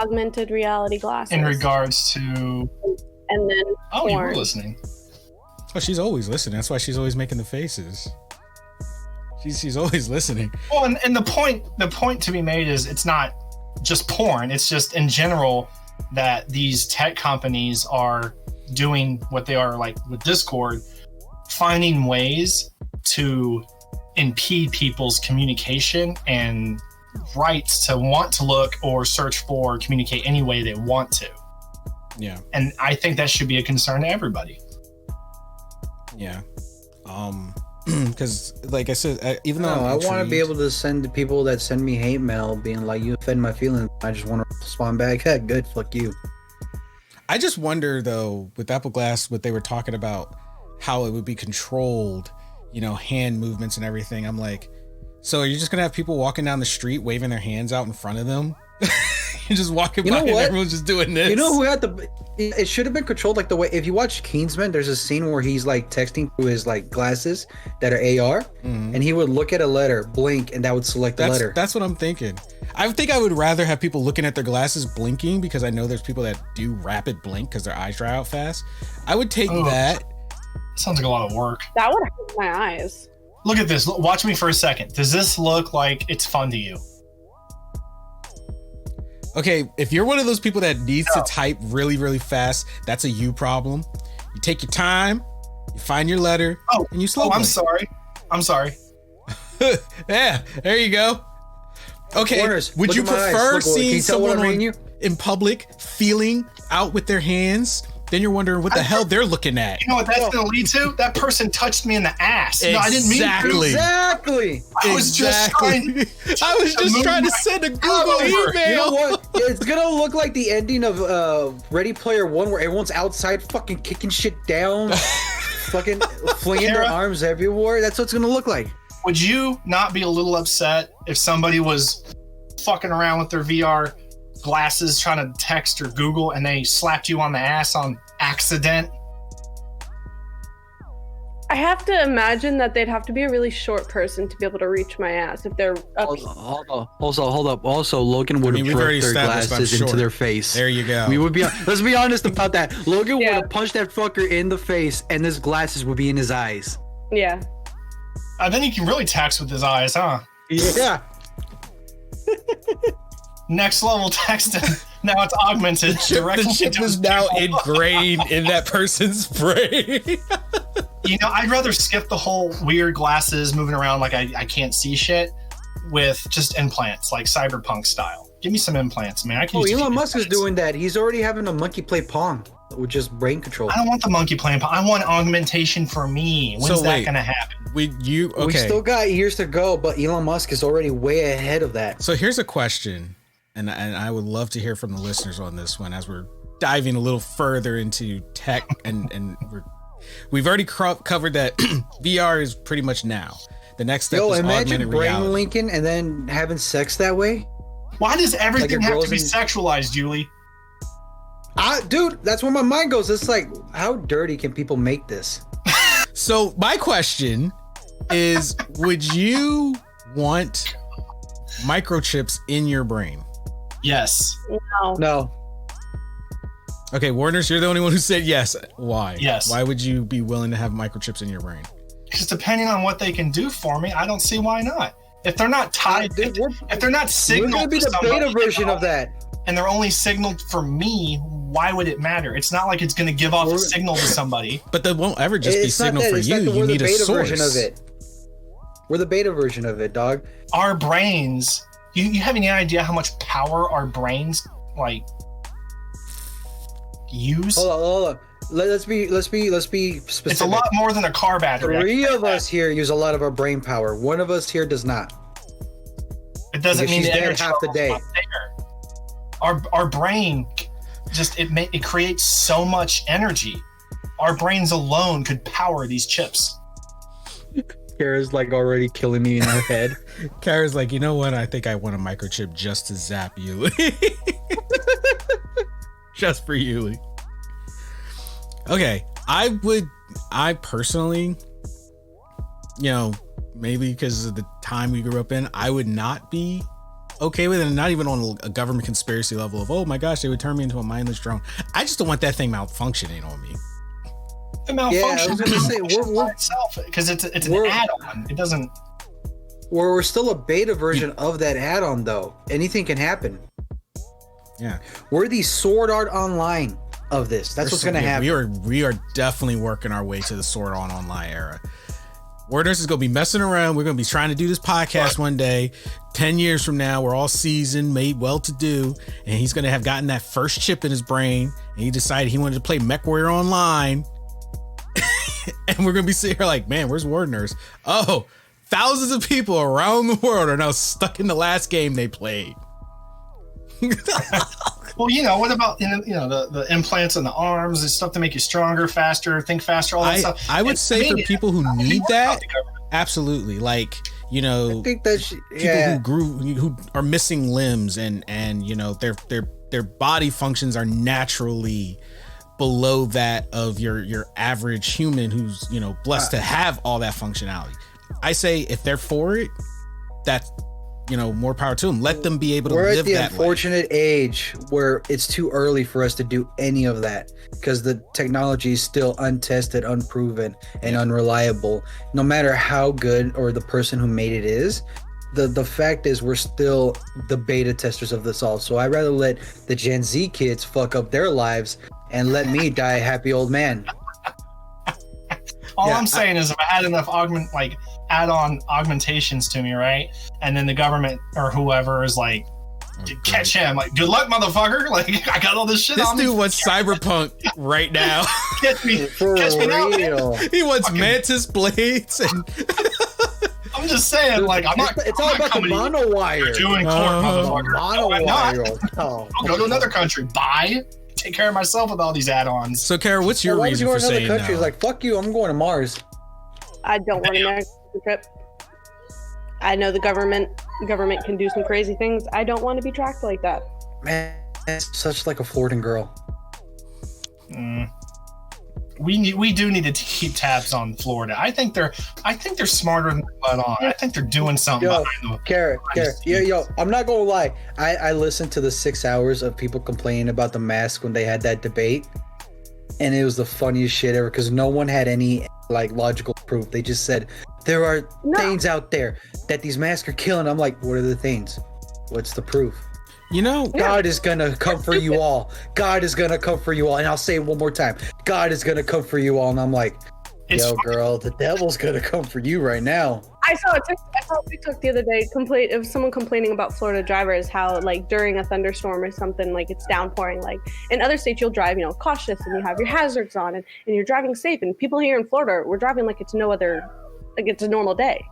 Augmented reality glasses. in regards to... And then Oh, you were porn. listening. Oh, she's always listening. That's why she's always making the faces. She's always listening. Well, and the point to be made is it's not just porn. It's just in general that these tech companies are doing what they are, like with Discord, finding ways to impede people's communication and rights to want to look or search for or communicate any way they want to. Yeah. And I think that should be a concern to everybody. Yeah. Because like I said, even though I want to be intrigued- able to send to people that send me hate mail being like, you offend my feelings. I just want to respond back. Hey, good, fuck you. I just wonder though, with Apple Glass, what they were talking about, how it would be controlled, hand movements and everything. I'm like, so are you just gonna have people walking down the street waving their hands out in front of them? You're just walking by and everyone's just doing this. You know who had it should have been controlled like the way, if you watch Kingsman, there's a scene where he's like texting through his like glasses that are AR, and he would look at a letter, blink, and that would select the letter. That's what I'm thinking. I think I would rather have people looking at their glasses blinking, because I know there's people that do rapid blink because their eyes dry out fast. I would take that. Sounds like a lot of work. That would hurt my eyes. Look at this. Watch me for a second. Does this look like it's fun to you? Okay, if you're one of those people that needs to type really, really fast, that's a you problem. You take your time, you find your letter, and you slow I'm blink. sorry. Yeah, there you go. Okay, Warners, would look you at my eyes. prefer Look, can seeing you tell what someone I'm reading you? in public feeling out with their hands? Then you're wondering what the hell they're looking at. You know what that's going to lead to? That person touched me in the ass. No, I didn't mean to. Exactly. I was just trying to send a Google email. You know what? It's gonna look like the ending of Ready Player One, where everyone's outside fucking kicking shit down, fucking flinging their arms everywhere. That's what it's gonna look like. Would you not be a little upset if somebody was fucking around with their VR glasses trying to text or Google and they slapped you on the ass on accident? I have to imagine that they'd have to be a really short person to be able to reach my ass if they're up. Hold up. Also, Logan would have we've already put their established I'm glasses into short. their face. There you go. We would be. Let's be honest about that. Logan would Yeah. have punched that fucker in the face, and his glasses would be in his eyes. Yeah. Then he can really text with his eyes, huh? Yeah. Next level texting. Now it's augmented. directly The chip into his is now pupil. ingrained in that person's brain. You know, I'd rather skip the whole weird glasses moving around like I can't see shit with just implants, like cyberpunk style. Give me some implants, man. I can Oh, use a few Elon Musk is implants. doing that. He's already having a monkey play Pong with just brain control. I don't want the monkey plan, but I want augmentation for me. When's So that wait. gonna happen? We We still got years to go, but Elon Musk is already way ahead of that. So here's a question, and I would love to hear from the listeners on this one as we're diving a little further into tech, and we've already covered that VR is pretty much now. The next step Yo, is imagine augmented brain reality. linking and then having sex that way. Why does everything Like a have to be girl's sexualized, Julie? Dude, that's where my mind goes. It's like, how dirty can people make this? So my question is, would you want microchips in your brain? Yes. No. No. Okay, Warnurse, you're the only one who said yes. Why? Yes. Why would you be willing to have microchips in your brain? Because depending on what they can do for me, I don't see why not. If they're not tied, Dude, if they're not We're signaled gonna be to the somebody, beta version of that. and they're only signaled for me, why would it matter? It's not like it's going to give off a signal to somebody. But that won't ever just be It's not signal that. for It's you. not that You we're the need a beta source. version of it. We're the beta version of it, dog. Our brains, you have any idea how much power our brains like use? Hold on. Let's be specific. It's a lot more than a car battery. Three of us here use a lot of our brain power. One of us here does not. It doesn't Because mean she's the dead energy half the level's day. not there. Our brain just it creates so much energy. Our brains alone could power these chips. Kara's like already killing me in her head. Kara's like, you know what? I think I want a microchip just to zap Uly. Just for Uly. Okay, I personally, maybe because of the time we grew up in, I would not be okay with it, and not even on a government conspiracy level of, oh my gosh, they would turn me into a mindless drone. I just don't want that thing malfunctioning on me. It malfunctions I was gonna say, by itself because it's an we're- add-on. It doesn't. We're still a beta version of that add-on, though. Anything can happen. Yeah, We're the Sword Art Online of this. That's what's gonna happen. We are definitely working our way to the Sword Art Online era. Warnurse is gonna be messing around. We're gonna be trying to do this podcast one day. 10 years from now, we're all seasoned, made well-to-do, and he's gonna have gotten that first chip in his brain, and he decided he wanted to play MechWarrior Online. And we're gonna be sitting here like, man, where's Warnurse? Oh, thousands of people around the world are now stuck in the last game they played. Well, what about the implants in the arms and stuff to make you stronger, faster, think faster, all that stuff. I would And say to for me, people who I need worry that, about the government. absolutely. Like, I think that people who are missing limbs and their body functions are naturally below that of your average human who's blessed to have all that functionality. I say if they're for it, that's more power to them. Let them be able to we're live at the that unfortunate age where it's too early for us to do any of that because the technology is still untested, unproven, and unreliable. No matter how good or the person who made it is, the fact is we're still the beta testers of this all. So I'd rather let the Gen Z kids fuck up their lives and let me die a happy old man. All I'm saying is if I had enough add-on augmentations to me, right? And then the government or whoever is like, catch him. Like, good luck, motherfucker. Like, I got all this shit This on me. dude wants cyberpunk right now. Catch me. For Catch me now, man. real. He wants mantis blades and I'm just saying, like, I'm not. It's I'm all not about the coming to mono wire. you in court, motherfucker. No, I'm not. Mono wire. Oh. I'll go to another country. Bye. Take care of myself with all these add-ons. So, Kara, what's your Why would reason you go for to another saying country? no? It's like, fuck you, I'm going to Mars. I don't want an American trip. I know the government can do some crazy things. I don't want to be tracked like that. Man, it's such like a Floridan girl. we do need to keep tabs on Florida. I think they're smarter than they let on. I think they're doing something. Yo, behind Kara, yo, I'm not gonna lie. I listened to the 6 hours of people complaining about the mask when they had that debate, and it was the funniest shit ever because no one had any like logical proof. They just said there are things out there that these masks are killing. I'm like, what are the things? What's the proof? You know, God is gonna come for you all. God is gonna come for you all. And I'll say it one more time. God is gonna come for you all. And I'm like, yo, girl, the devil's gonna come for you right now. I saw a TikTok the other day of someone complaining about Florida drivers, how like during a thunderstorm or something, like it's downpouring. Like in other states, you'll drive, cautious and you have your hazards on and you're driving safe. And people here in Florida, we're driving like it's it's a normal day.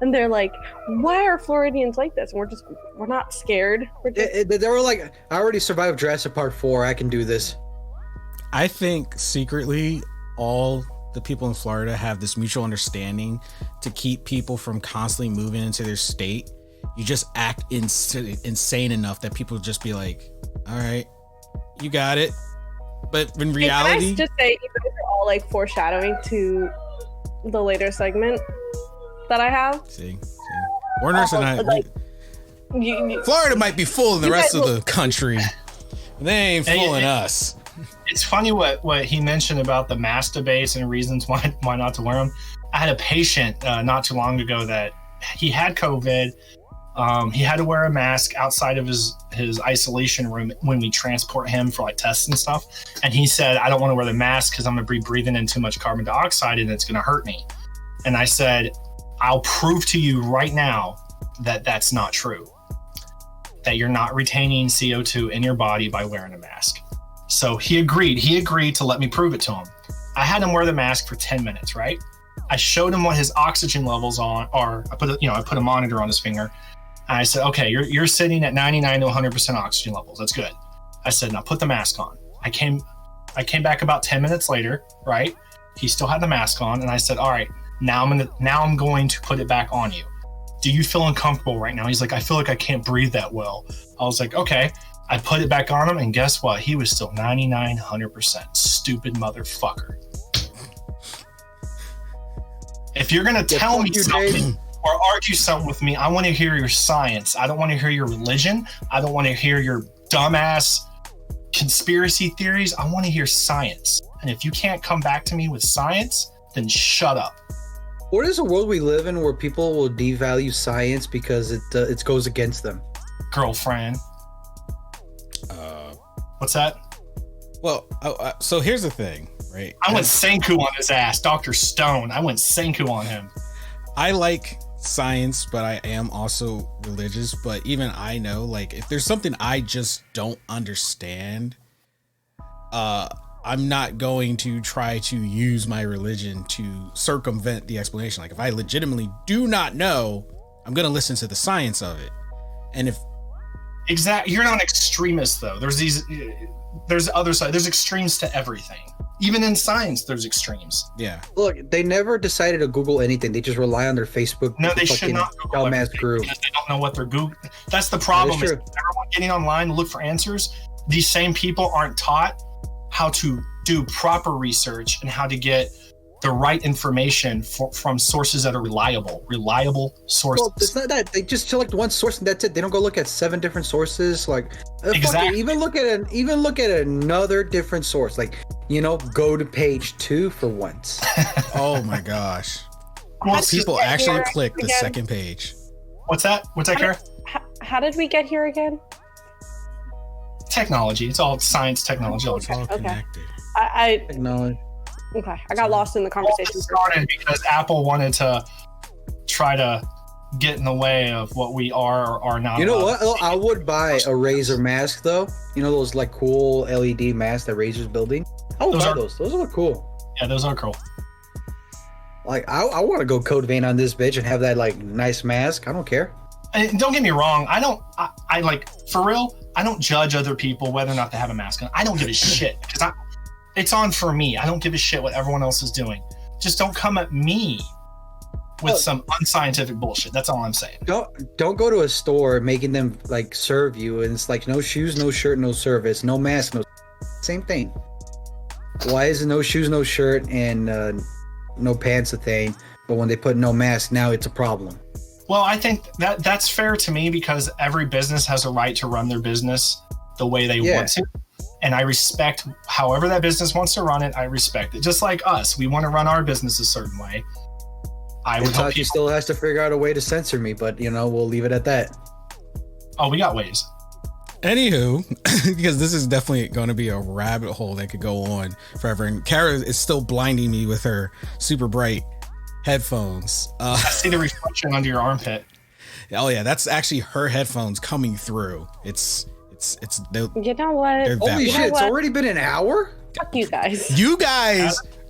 And they're like, why are Floridians like this? And we're not scared. They were like, I already survived Jurassic Park 4. I can do this. I think secretly all the people in Florida have this mutual understanding to keep people from constantly moving into their state. You just act insane enough that people just be like, all right, you got it. But in reality, can I just say, you guys are all like foreshadowing to the later segment that I have. See. Warnurse and Uly. Florida might be fooling the rest of the country. They ain't fooling us. It's funny what he mentioned about the mask debates and reasons why not to wear them. I had a patient not too long ago that he had COVID. He had to wear a mask outside of his isolation room when we transport him for like tests and stuff. And he said, I don't want to wear the mask because I'm going to be breathing in too much carbon dioxide and it's going to hurt me. And I said, I'll prove to you right now that that's not true, that you're not retaining CO2 in your body by wearing a mask. So he agreed to let me prove it to him. I had him wear the mask for 10 minutes, right? I showed him what his oxygen levels are. I put a monitor on his finger. And I said, okay, you're sitting at 99 to 100% oxygen levels. That's good. I said, now put the mask on. I came back about 10 minutes later, right? He still had the mask on. And I said, all right, now I'm going to put it back on you. Do you feel uncomfortable right now? He's like, I feel like I can't breathe that well. I was like, okay. I put it back on him, and guess what? He was still 99, 100%. Stupid motherfucker. If you're going to tell me something or argue something with me, I want to hear your science. I don't want to hear your religion. I don't want to hear your dumbass conspiracy theories. I want to hear science. And if you can't come back to me with science, then shut up. What is the world we live in where people will devalue science because it goes against them? Girlfriend. What's that? Well, so here's the thing, right? I went Senku on his ass, Dr. Stone. I went Senku on him. I like science, but I am also religious. But even I know, like, if there's something I just don't understand, I'm not going to try to use my religion to circumvent the explanation. Like, if I legitimately do not know, I'm going to listen to the science of it. And if Exactly. You're not an extremist, though. There's other side. There's extremes to everything. Even in science, there's extremes. Yeah. Look, they never decided to Google anything. They just rely on their Facebook. No, they should not Google dumbass group because they don't know what they're Googling. That's the problem. Is everyone getting online to look for answers. These same people aren't taught how to do proper research and how to get the right information from sources that are reliable sources. Well, it's not that they just select one source and that's it. They don't go look at 7 different sources. Like, exactly. Even look at another different source. Like, go to page 2 for once. Oh my gosh! Well, people actually click the second page. What's that, Kara? How did we get here again? Technology. It's all science, technology. It's all connected. Technology. Okay, I got lost in the conversation. It started because Apple wanted to try to get in the way of what we are or are not. You know what? I would buy a Razer mask though. Those like cool LED masks that Razer's building. I would buy those. Those look cool. Yeah, those are cool. Like I want to go code vein on this bitch and have that like nice mask. I don't care. And don't get me wrong. I like, for real, I don't judge other people whether or not they have a mask on. I don't give a shit because it's on for me. I don't give a shit what everyone else is doing. Just don't come at me with some unscientific bullshit. That's all I'm saying. Don't go to a store making them like serve you and it's like no shoes, no shirt, no service, no mask, no same thing. why is no shoes, no shirt, and no pants a thing? But when they put no mask, now it's a problem. Well, I think that's fair to me because every business has a right to run their business the way they want to. And I respect however that business wants to run it. I respect it. Just like us, we want to run our business a certain way. I would hope she still has to figure out a way to censor me, but we'll leave it at that. Oh, we got ways. Anywho, because this is definitely going to be a rabbit hole that could go on forever. And Kara is still blinding me with her super bright headphones. I see the reflection under your armpit. Oh yeah, that's actually her headphones coming through. It's. You know what? Holy shit! It's already been an hour. Fuck you guys.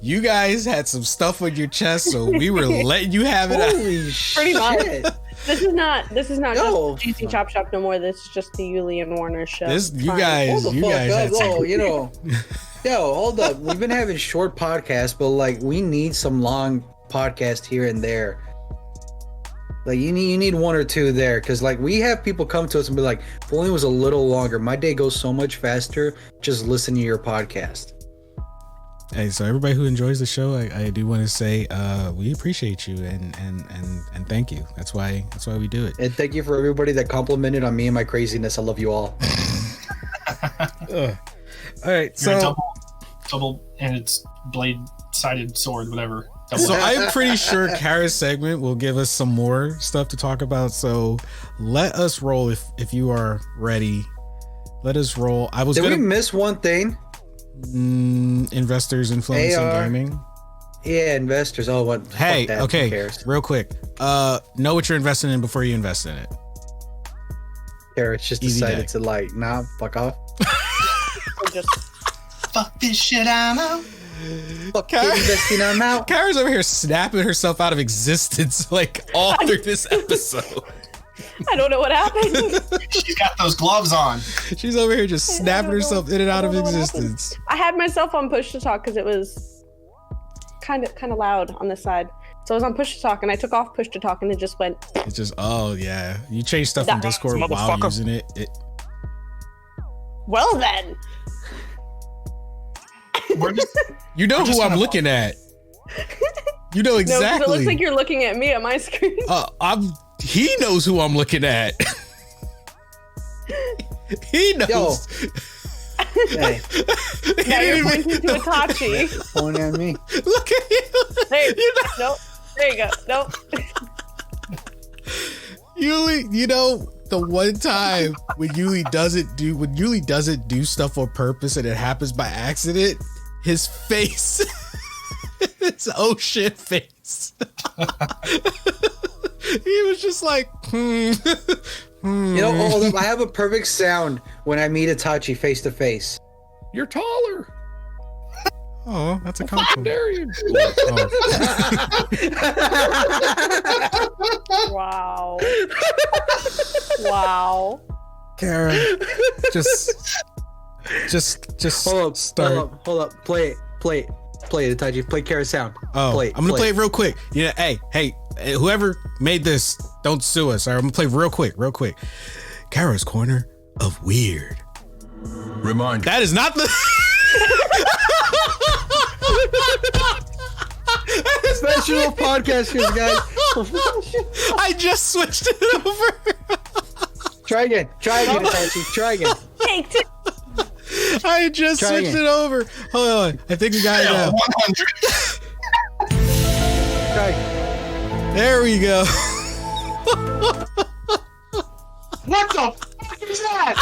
You guys had some stuff on your chest, so we were letting you have it. Holy shit! Pretty much. This is not just GC Chop Shop no more. This is just the Uly and Warnurse show. You guys had some. Yo, hold up. We've been having short podcasts, but like we need some long podcasts here and there. Like you need one or two there, because like we have people come to us and be like, if only it was a little longer. My day goes so much faster just listening to your podcast. Hey, so everybody who enjoys the show, I do want to say we appreciate you and thank you. That's why we do it. And thank you for everybody that complimented on me and my craziness. I love you all. All right, so double and it's blade-sided sword, whatever. So I'm pretty sure Kara's segment will give us some more stuff to talk about. So let us roll if you are ready. Let us roll. Did we miss one thing? Investors influencing gaming. Yeah, investors. Oh, what? Hey, that. okay, real quick. Know what you're investing in before you invest in it. Carrots just decided to like, nah, fuck off. Fuck this shit, I'm out. Fuck investing, I'm out. Kara's over here snapping herself out of existence like all through this episode. I don't know what happened. She's got those gloves on. She's over here just snapping herself in and out of existence. I had myself on push to talk because it was kind of loud on this side. So I was on push to talk and I took off push to talk and it just went. It's just yeah. You change stuff in Discord while using it. Well then. You know who I'm looking at. You know exactly. No, it looks like you're looking at me on my screen. He knows who I'm looking at. He knows. Yo. Hey. Now you're pointing to Itachi. Pointing at me. Look at you. There you go. Nope. There you go. Nope. Uly, the one time when Uly doesn't do stuff on purpose and it happens by accident, his face, his oh shit face. He was just like, hold up, I have a perfect sound when I meet Itachi face to face. You're taller. Oh, that's a compliment. Dare you? Wow. Wow. Kara, just hold up. Play it, Itachi. Play Kara's sound. I'm gonna play it real quick. Yeah, hey, whoever made this, don't sue us. All right, I'm gonna play real quick. Kara's Corner of Weird. Reminder. That is not the Special podcast here, guys. I just switched it over. Try again, Itachi. Try again. Take two. I just switched it over. Hold on. I think we got it now. 100. Try. There we go. What the fuck is that?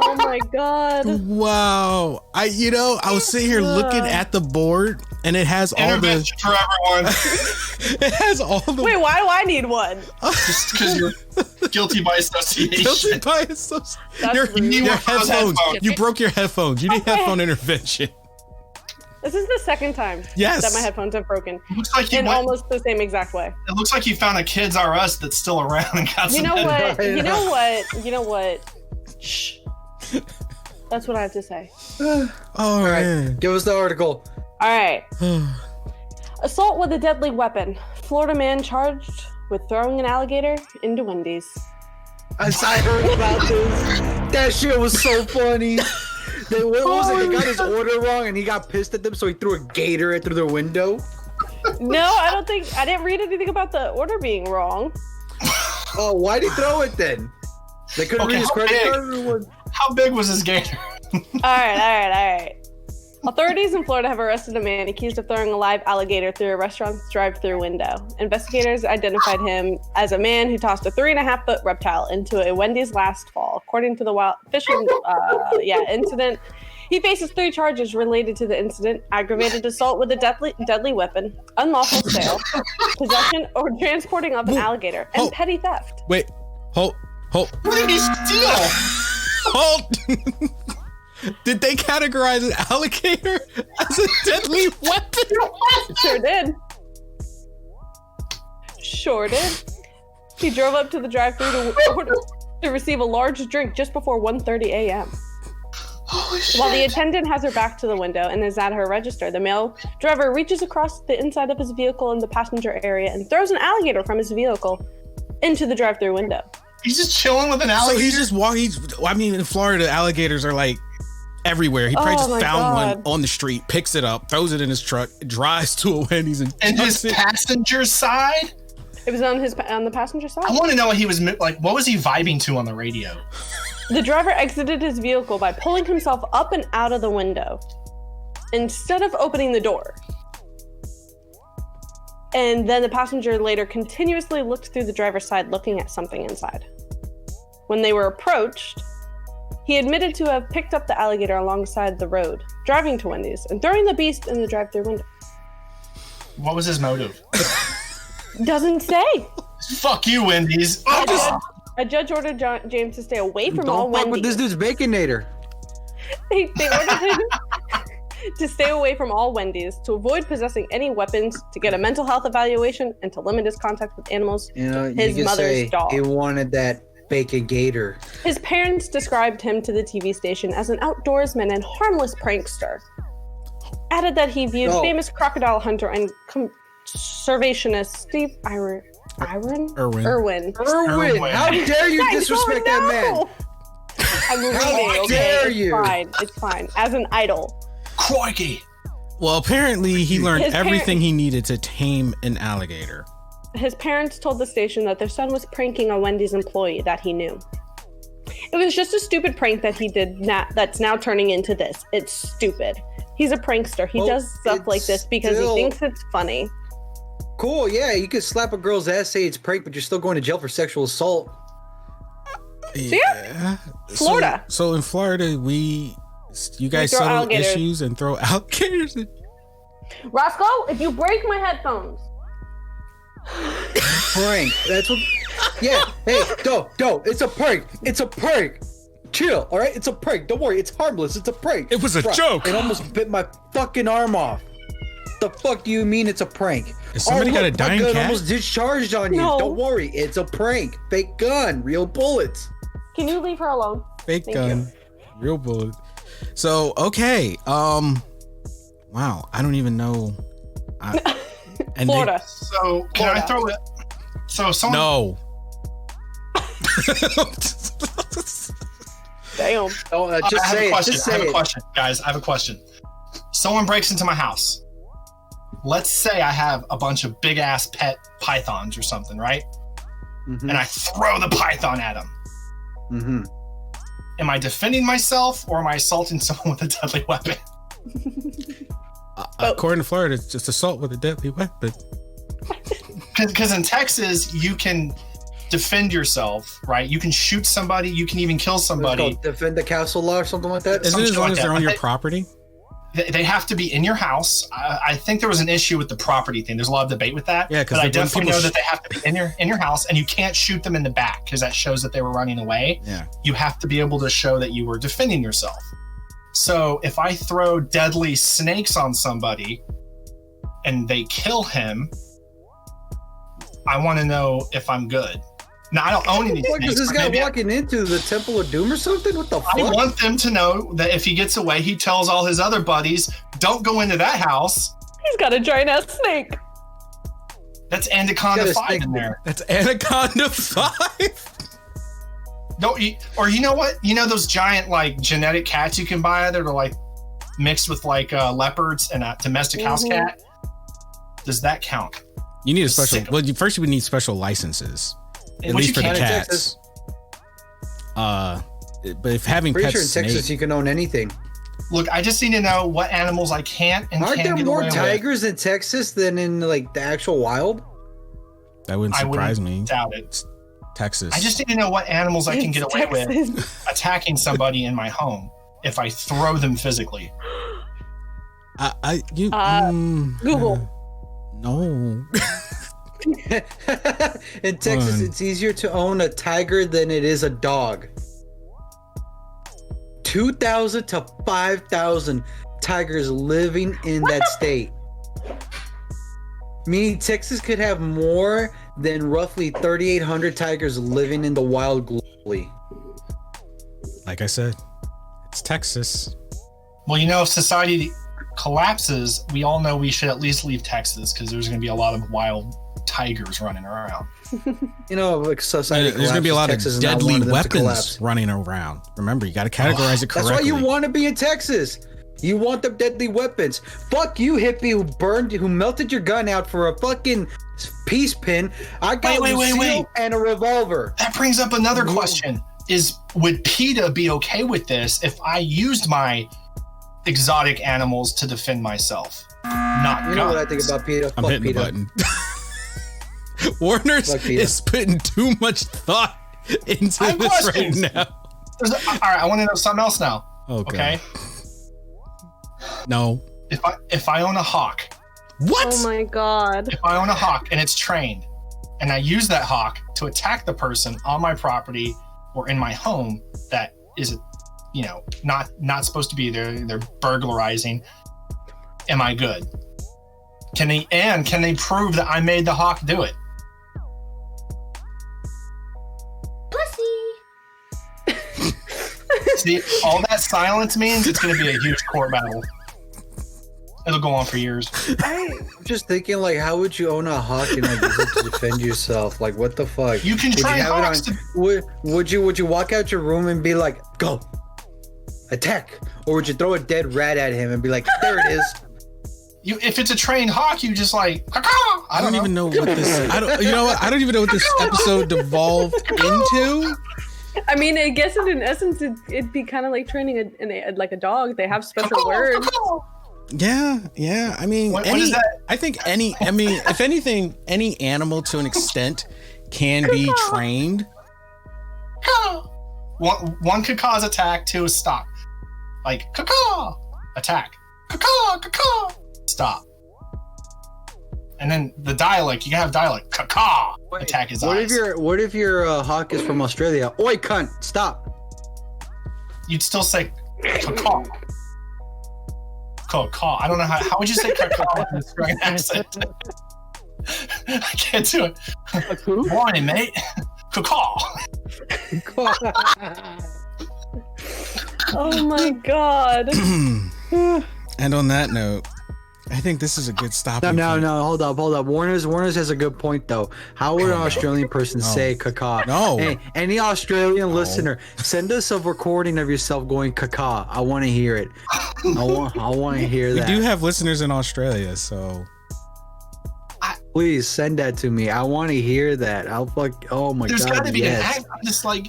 Oh my god. Wow. I was sitting here looking at the board and it has all Intervention for everyone. It has all the Wait, why do I need one? Just because you're guilty by association. Guilty by association. Your rude. headphones. You broke your headphones. You need headphone intervention. This is the second time that my headphones have broken. Looks like in almost the same exact way. It looks like you found a Kids R Us that's still around and got some. You know what? Shh. That's what I have to say. All right. Give us the article. All right. Assault with a deadly weapon. Florida man charged with throwing an alligator into Wendy's. I heard about this. That shit was so funny. What was it? They got his order wrong and he got pissed at them, so he threw a gator through their window. No, I didn't read anything about the order being wrong. Oh, why'd he throw it then? They couldn't read his credit card? How big was his gator? All right. Authorities in Florida have arrested a man accused of throwing a live alligator through a restaurant's drive-through window. Investigators identified him as a man who tossed a 3.5-foot reptile into a Wendy's last fall. According to the wild fishing incident, he faces 3 charges related to the incident: aggravated assault with a deadly weapon, unlawful sale, possession or transporting of an alligator, and petty theft. Wait, hold. What did he steal? Hold. Did they categorize an alligator as a deadly weapon? Sure did. He drove up to the drive-thru to receive a large drink just before 1:30 a.m. Holy shit. While the attendant has her back to the window and is at her register, the male driver reaches across the inside of his vehicle in the passenger area and throws an alligator from his vehicle into the drive-thru window. He's just chilling with an alligator? So he's just walking. I mean, in Florida, alligators are like everywhere. He probably just found one on the street, picks it up, throws it in his truck, drives to a Wendy's and his passenger side? It was on the passenger side. I want to know what he was like. What was he vibing to on the radio? The driver exited his vehicle by pulling himself up and out of the window instead of opening the door. And then the passenger later continuously looked through the driver's side looking at something inside. When they were approached, he admitted to have picked up the alligator alongside the road, driving to Wendy's, and throwing the beast in the drive-thru window. What was his motive? Doesn't say. Fuck you, Wendy's. A judge ordered James to stay away from all Don't fuck with Wendy's. this dude's Baconator. They ordered him to stay away from all Wendy's, to avoid possessing any weapons, to get a mental health evaluation, and to limit his contact with animals. You know, His you could mother's say dog. he wanted that bacon gator. His parents described him to the TV station as an outdoorsman and harmless prankster. Added that he viewed famous crocodile hunter and conservationist Steve Irwin. How dare you disrespect that man? I'm reading, How okay? dare It's you? fine. It's fine. As an idol. Crikey. Well, apparently he learned His everything he needed to tame an alligator. His parents told the station that their son was pranking a Wendy's employee that he knew. It was just a stupid prank that he did that's now turning into this. It's stupid. He's a prankster. He does stuff like this because he thinks it's funny. Cool, yeah, you could slap a girl's ass, say it's prank, but you're still going to jail for sexual assault. Yeah. Florida. So in Florida, you guys throw settle alligators. issues and throw alligators. Roscoe, if you break my headphones. Prank. That's what. Yeah. Hey, it's a prank. It's a prank. Chill. All right. It's a prank. Don't worry. It's harmless. It's a prank. It was a joke. It almost bit my fucking arm off. The fuck do you mean it's a prank? Is somebody got a dying my gun cat? almost discharged on you. No. Don't worry. It's a prank. Fake gun. Real bullets. Can you leave her alone? Fake Thank gun, real bullet. So okay, wow, I don't even know. And Florida. So can I throw it? So someone. No. Damn. Oh, just I have say a it. question. Just I say have a it. question, guys. I have a question. Someone breaks into my house. Let's say I have a bunch of big ass pet pythons or something, right? Mhm. And I throw the python at them. Mhm. Am I defending myself or am I assaulting someone with a deadly weapon? According to Florida, it's just assault with a deadly weapon. Because in Texas, you can defend yourself, right? You can shoot somebody. You can even kill What's it somebody. called? Defend the castle law or something like that. Isn't it as Something long like as they're that. on your I- property? They have to be in your house. I think there was an issue with the property thing. There's a lot of debate with that. Yeah, 'cause but I when definitely people know that they have to be in your house, and you can't shoot them in the back because that shows that they were running away. Yeah. You have to be able to show that you were defending yourself. So if I throw deadly snakes on somebody and they kill him, I want to know if I'm good. Now I don't own any What snakes. is this but guy maybe walking into the Temple of Doom or something? What the fuck? I want them to know that if he gets away, he tells all his other buddies, "Don't go into that house." He's got a giant ass snake. That's Anaconda Got a 5 snake in there. That's Anaconda 5. Don't eat, or you know what? You know those giant like genetic cats you can buy that are like mixed with like leopards and a domestic house cat? Does that count? You need a special. Well, first you would need special licenses, at Which least you for the can in cats. Texas. But if having Pretty pets, sure in snake, Texas you can own anything. Look, I just need to know what animals I can't and Aren't can there get more away tigers in Texas than in like the actual wild? that wouldn't with. I surprise wouldn't me. doubt it. Texas. I just need to know what animals I can get away with Texas. attacking somebody in my home if I throw them physically. Google. No. In Texas, Fun. it's easier to own a tiger than it is a dog. 2,000 to 5,000 tigers living in that state. Meaning Texas could have more than roughly 3,800 tigers living in the wild globally. Like I said, it's Texas. Well, you know, if society collapses, we all know we should at least leave Texas because there's going to be a lot of wild tigers running around. You know, like society. There's going to be a lot Texas of is not deadly one of them to weapons collapse. running around. Remember, you got to categorize it correctly. That's why you want to be in Texas. You want the deadly weapons. Fuck you, hippie, who melted your gun out for a fucking peace pin. I got Wait. and a revolver. That brings up another question. Would PETA be okay with this if I used my exotic animals to defend myself? Not You know what I think guns. about PETA? I'm Fuck hitting the PETA. button. Warnurse Fuck PETA. is putting too much thought into I have this questions. right now. All right, I want to know something else now. Okay. Okay, No. if I own a hawk, What? Oh my god. if I own a hawk and it's trained, and I use that hawk to attack the person on my property or in my home that is, you know, not supposed to be there, they're burglarizing. Am I good? Can they prove that I made the hawk do it? See, all that silence means it's going to be a huge court battle. It'll go on for years. I'm just thinking, like, how would you own a hawk and like use it to defend yourself? Like, what the fuck? You can Would train have it hawks to. Would you walk out your room and be like, go, attack, or would you throw a dead rat at him and be like, there it is? If it's a trained hawk, you just like. Caw-caw! I don't even know what this. I don't. You know what? I don't even know what this episode devolved into. I mean, I guess in essence, it'd be kind of like training a dog. They have special words. Yeah. I mean, What is that? I think if anything, any animal to an extent can be trained. One could cause attack, two is stop. Like caw-caw, attack, caw-caw, stop. And then the dialect, you can have dialect, caw, attack his eyes. What if your hawk is from Australia? Oi, cunt, stop. You'd still say caw. Caw. I don't know how would you say caw in this Australian accent? I can't do it. Morning, mate. Caw. Oh my god. And on that note, I think this is a good stop. No, hold up. Warners has a good point though. How would an Australian person say caca? No. Hey, any Australian listener, send us a recording of yourself going caca. I want to hear it. I want to hear We that. do have listeners in Australia, so Please send that to me. I want to hear that. Oh my There's god. got to be yes. an act. I'm just like,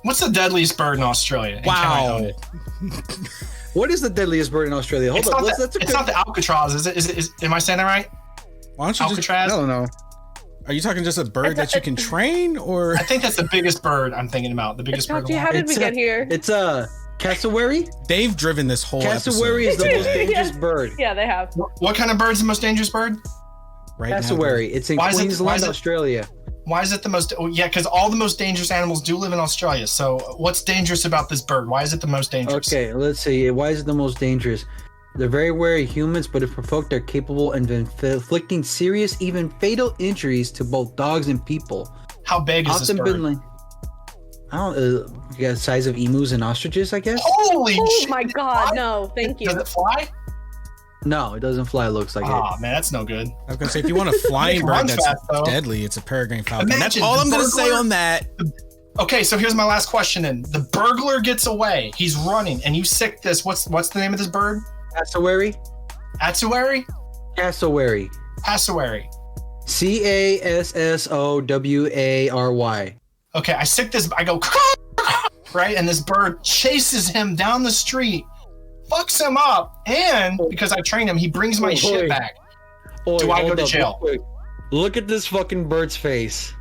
what's the deadliest bird in Australia? And can I own wow. it? What is the deadliest bird in Australia? Hold It's up. not, That's a it's good. not the Alcatraz, is it? Is am I saying that right? Why don't you just? Alcatraz. I don't know. Are you talking just a bird that you can train, or I think that's the biggest bird I'm thinking about. The biggest bird. Gotcha, how did we It's get here? It's a cassowary. they've driven this whole Cassowary is episode? the most dangerous Yeah. bird. Yeah, they have. What kind of bird's the most dangerous bird? Right now, Cassowary. It's in Why is it- Queensland, why is it- Australia. Why is it the most? Oh, yeah, because all the most dangerous animals do live in Australia. So what's dangerous about this bird? Why is it the most dangerous? Okay, let's see. Why is it the most dangerous? They're very wary of humans, but if provoked, they're capable of inflicting serious, even fatal injuries to both dogs and people. How big is this Often bird? been like, I don't you got size of emus and ostriches, I guess. Holy Oh shit! my god, no, thank Does you. it fly? No, it doesn't fly. It looks like Ah, man, that's no good. I was gonna say if you want a flying It bird runs that's fast, though. deadly, it's a peregrine falcon. That's Imagine all the I'm gonna say burglar- on that. Okay, so here's my last question. Then the burglar gets away. He's running, and you sick this. What's the name of this bird? it. Cassowary. Atsuary? Cassowary. Cassowary. Cassowary. Okay, I sick this. I go right, and this bird chases him down the street, fucks him up, and because I trained him, he brings my shit back. Do I go to jail? Look at this fucking bird's face.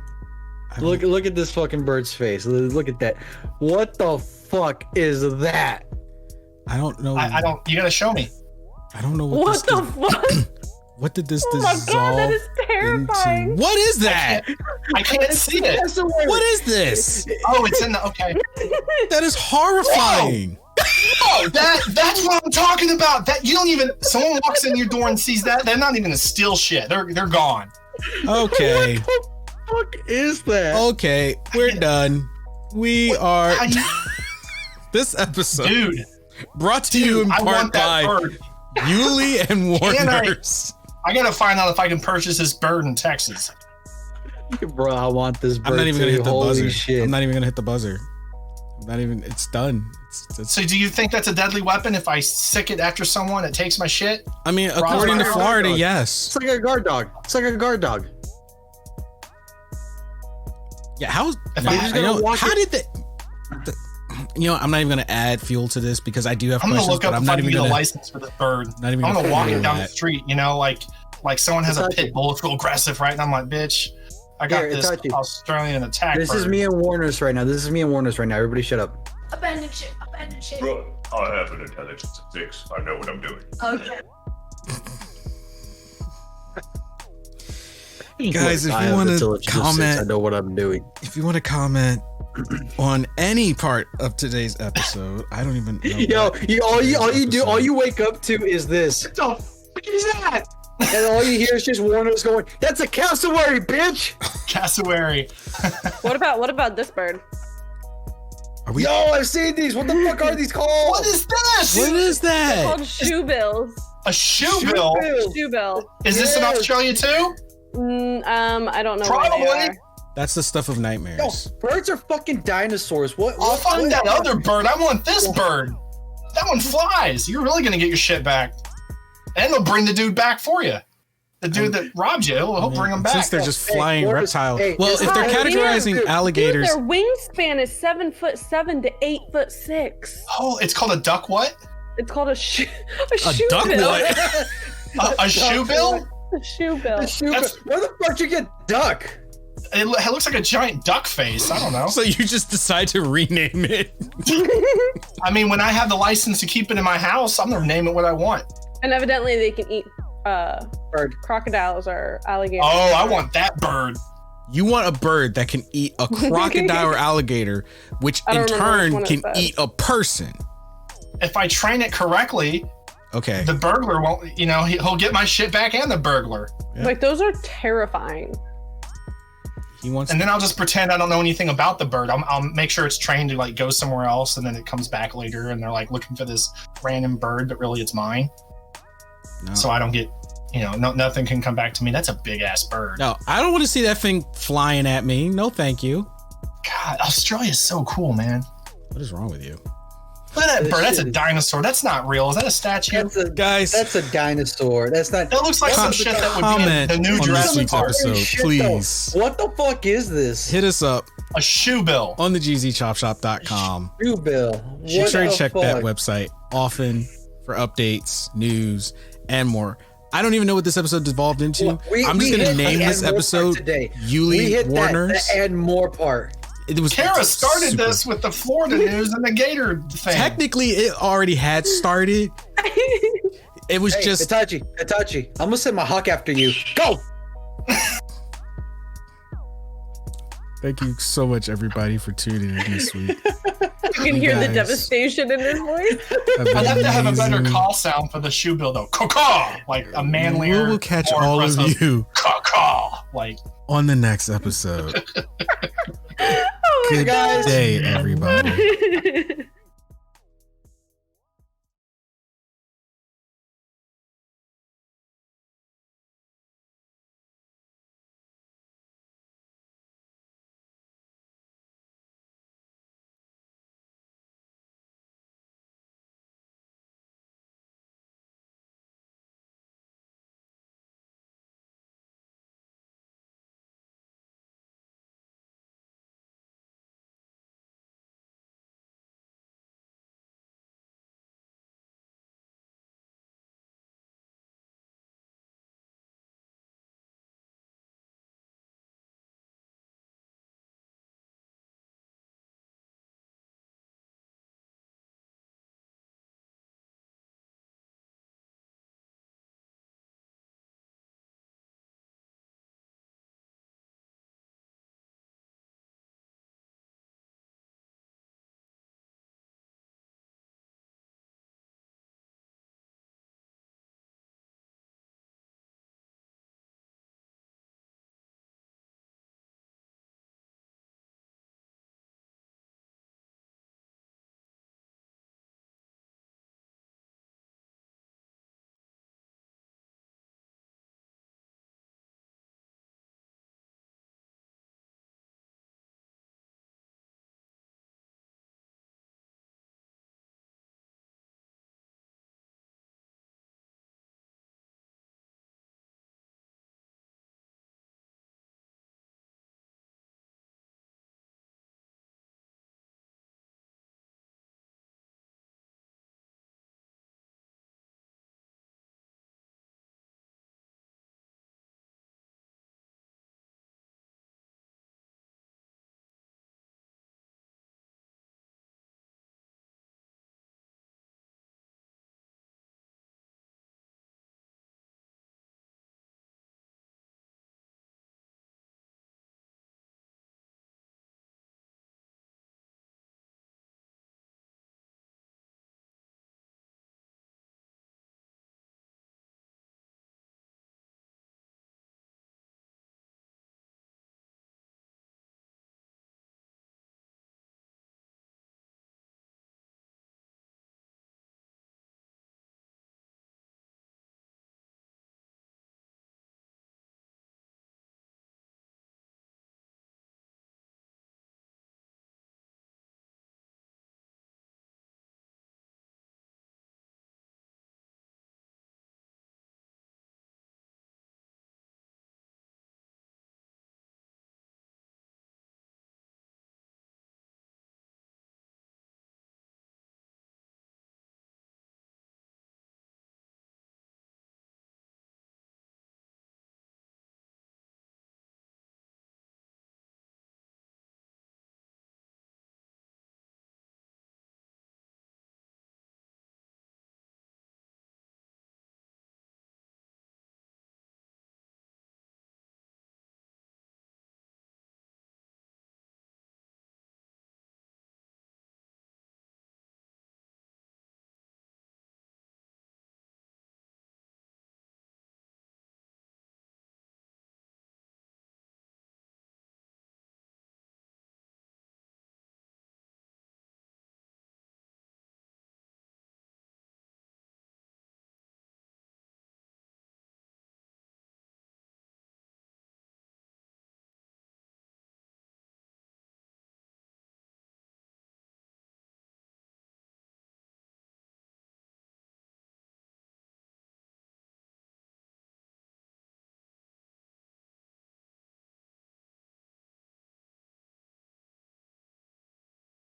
Look at this fucking bird's face. Look at that. What the fuck is that? I don't know. I don't. You gotta show me. I don't know What the fuck? What did this Oh my dissolve god, that is terrifying. into? What is that? I can't see it. Cassowary. What is this? Oh, it's in the. Okay. That is horrifying. Oh, that's what I'm talking about. That you don't even. Someone walks in your door and sees that. They're not even gonna steal shit. They're gone. Okay. What the fuck is that? Okay, we're done. We are. How do you- This episode Dude, brought to you in I part want that by bird. Uly and Can I- Warnurse. I gotta find out if I can purchase this bird in Texas. Bro, I want this bird. I'm not even gonna too. hit the Holy buzzer. shit. I'm not even gonna hit the buzzer. I'm not even. It's done. It's, So, do you think that's a deadly weapon? If I sick it after someone, it takes my shit. I mean, according to Rottweiler. Florida, yes. It's like a guard dog. It's like a guard dog. Yeah. How? If No, I- just you gonna know, walk how it- did they? You know, I'm not even gonna add fuel to this because I do have I'm gonna questions, look but up I'm if I not can even get a gonna. license for this bird. Not even I'm gonna gonna walk do it down the that. street. You know, like someone has a Itachi. pit bull. It's real aggressive, right? And I'm like, bitch, I got Here, this Itachi. Australian attack. This is bird. me and Warners right now. Everybody shut up. Abandon ship, abandon ship. Right. I have an intelligence of 6. I know what I'm doing. Okay. Guys, if I you have want to intelligence of 6. comment, I know what I'm doing. if you want to comment on any part of today's episode, I don't even know. Yo, what all you episode. wake up to is this. What the fuck is that? And all you hear is just Warner's going, "That's a cassowary, bitch!" cassowary. What about this bird? Are we? Yo, I've seen these. What the fuck are these called? What is this? What is that? Called shoebills. A shoebill? Shoebill. Is this in Yes. Australia too? I don't know. Probably. Where they are. That's the stuff of Yo, nightmares. birds are fucking dinosaurs. What? I'll find that what- other bird. I want this bird. That one flies. You're really gonna get your shit back, and they'll bring the dude back for you. The dude that robbed you, he'll bring him back. Since they're just Hey, flying Warners, reptiles. hey, Well, this if they're is- categorizing Dude, alligators, Dude, their wingspan is 7'7" to 8'6". Oh, it's called a duck what? It's called a a shoebill. duck what? A shoebill? A shoebill. That's- Where the fuck you get duck? It looks like a giant duck face. I don't know. So you just decide to rename it. I mean, when I have the license to keep it in my house, I'm gonna name it what I want. And evidently they can eat Bird. crocodiles or alligators. Oh, I want that bird. You want a bird that can eat a crocodile or alligator, which I in don't remember which turn one it can said. eat a person. If I train it correctly, Okay. the burglar won't. You know, he'll get my shit back and the burglar. Like those are terrifying. He wants. And then I'll just pretend I don't know anything about the bird. I'll make sure it's trained to like go somewhere else, and then it comes back later, and they're like looking for this random bird, but really it's mine. No. So I don't get, nothing can come back to me. That's a big ass bird. No, I don't want to see that thing flying at me. No, thank you. God, Australia's so cool, man. What is wrong with you? Look at that This bird. That's a shit is- dinosaur. That's not real. Is that a statue? Guys, That's a dinosaur. That's not. That looks like some That's shit a that would be comment in the new on this Jurassic week's Park. episode, Shit, though. please. What the fuck is this? Hit us up A shoe bill. on the gzchopshop.com. You, Bill. Make What sure to the check that fuck? website often for updates, news, and more. I don't even know what this episode devolved into. Well, we- I'm just we going to hit the name add this more part episode today. We Uly hit Warners. that and more part. It was Kara started super- this with the Florida news and the Gator thing. Technically, it already had started. It was Hey, just Itachi, I'm gonna send my hawk after you. Go! Thank you so much, everybody, for tuning in this week. You can hear the guys. devastation in his voice. I'd have to have a better Amazing. call sound for the shoe bill though. Caw, like a manlier. We will catch more all of aggressive you Caw, like. on the next episode. Oh my Good guys. day, everybody. God.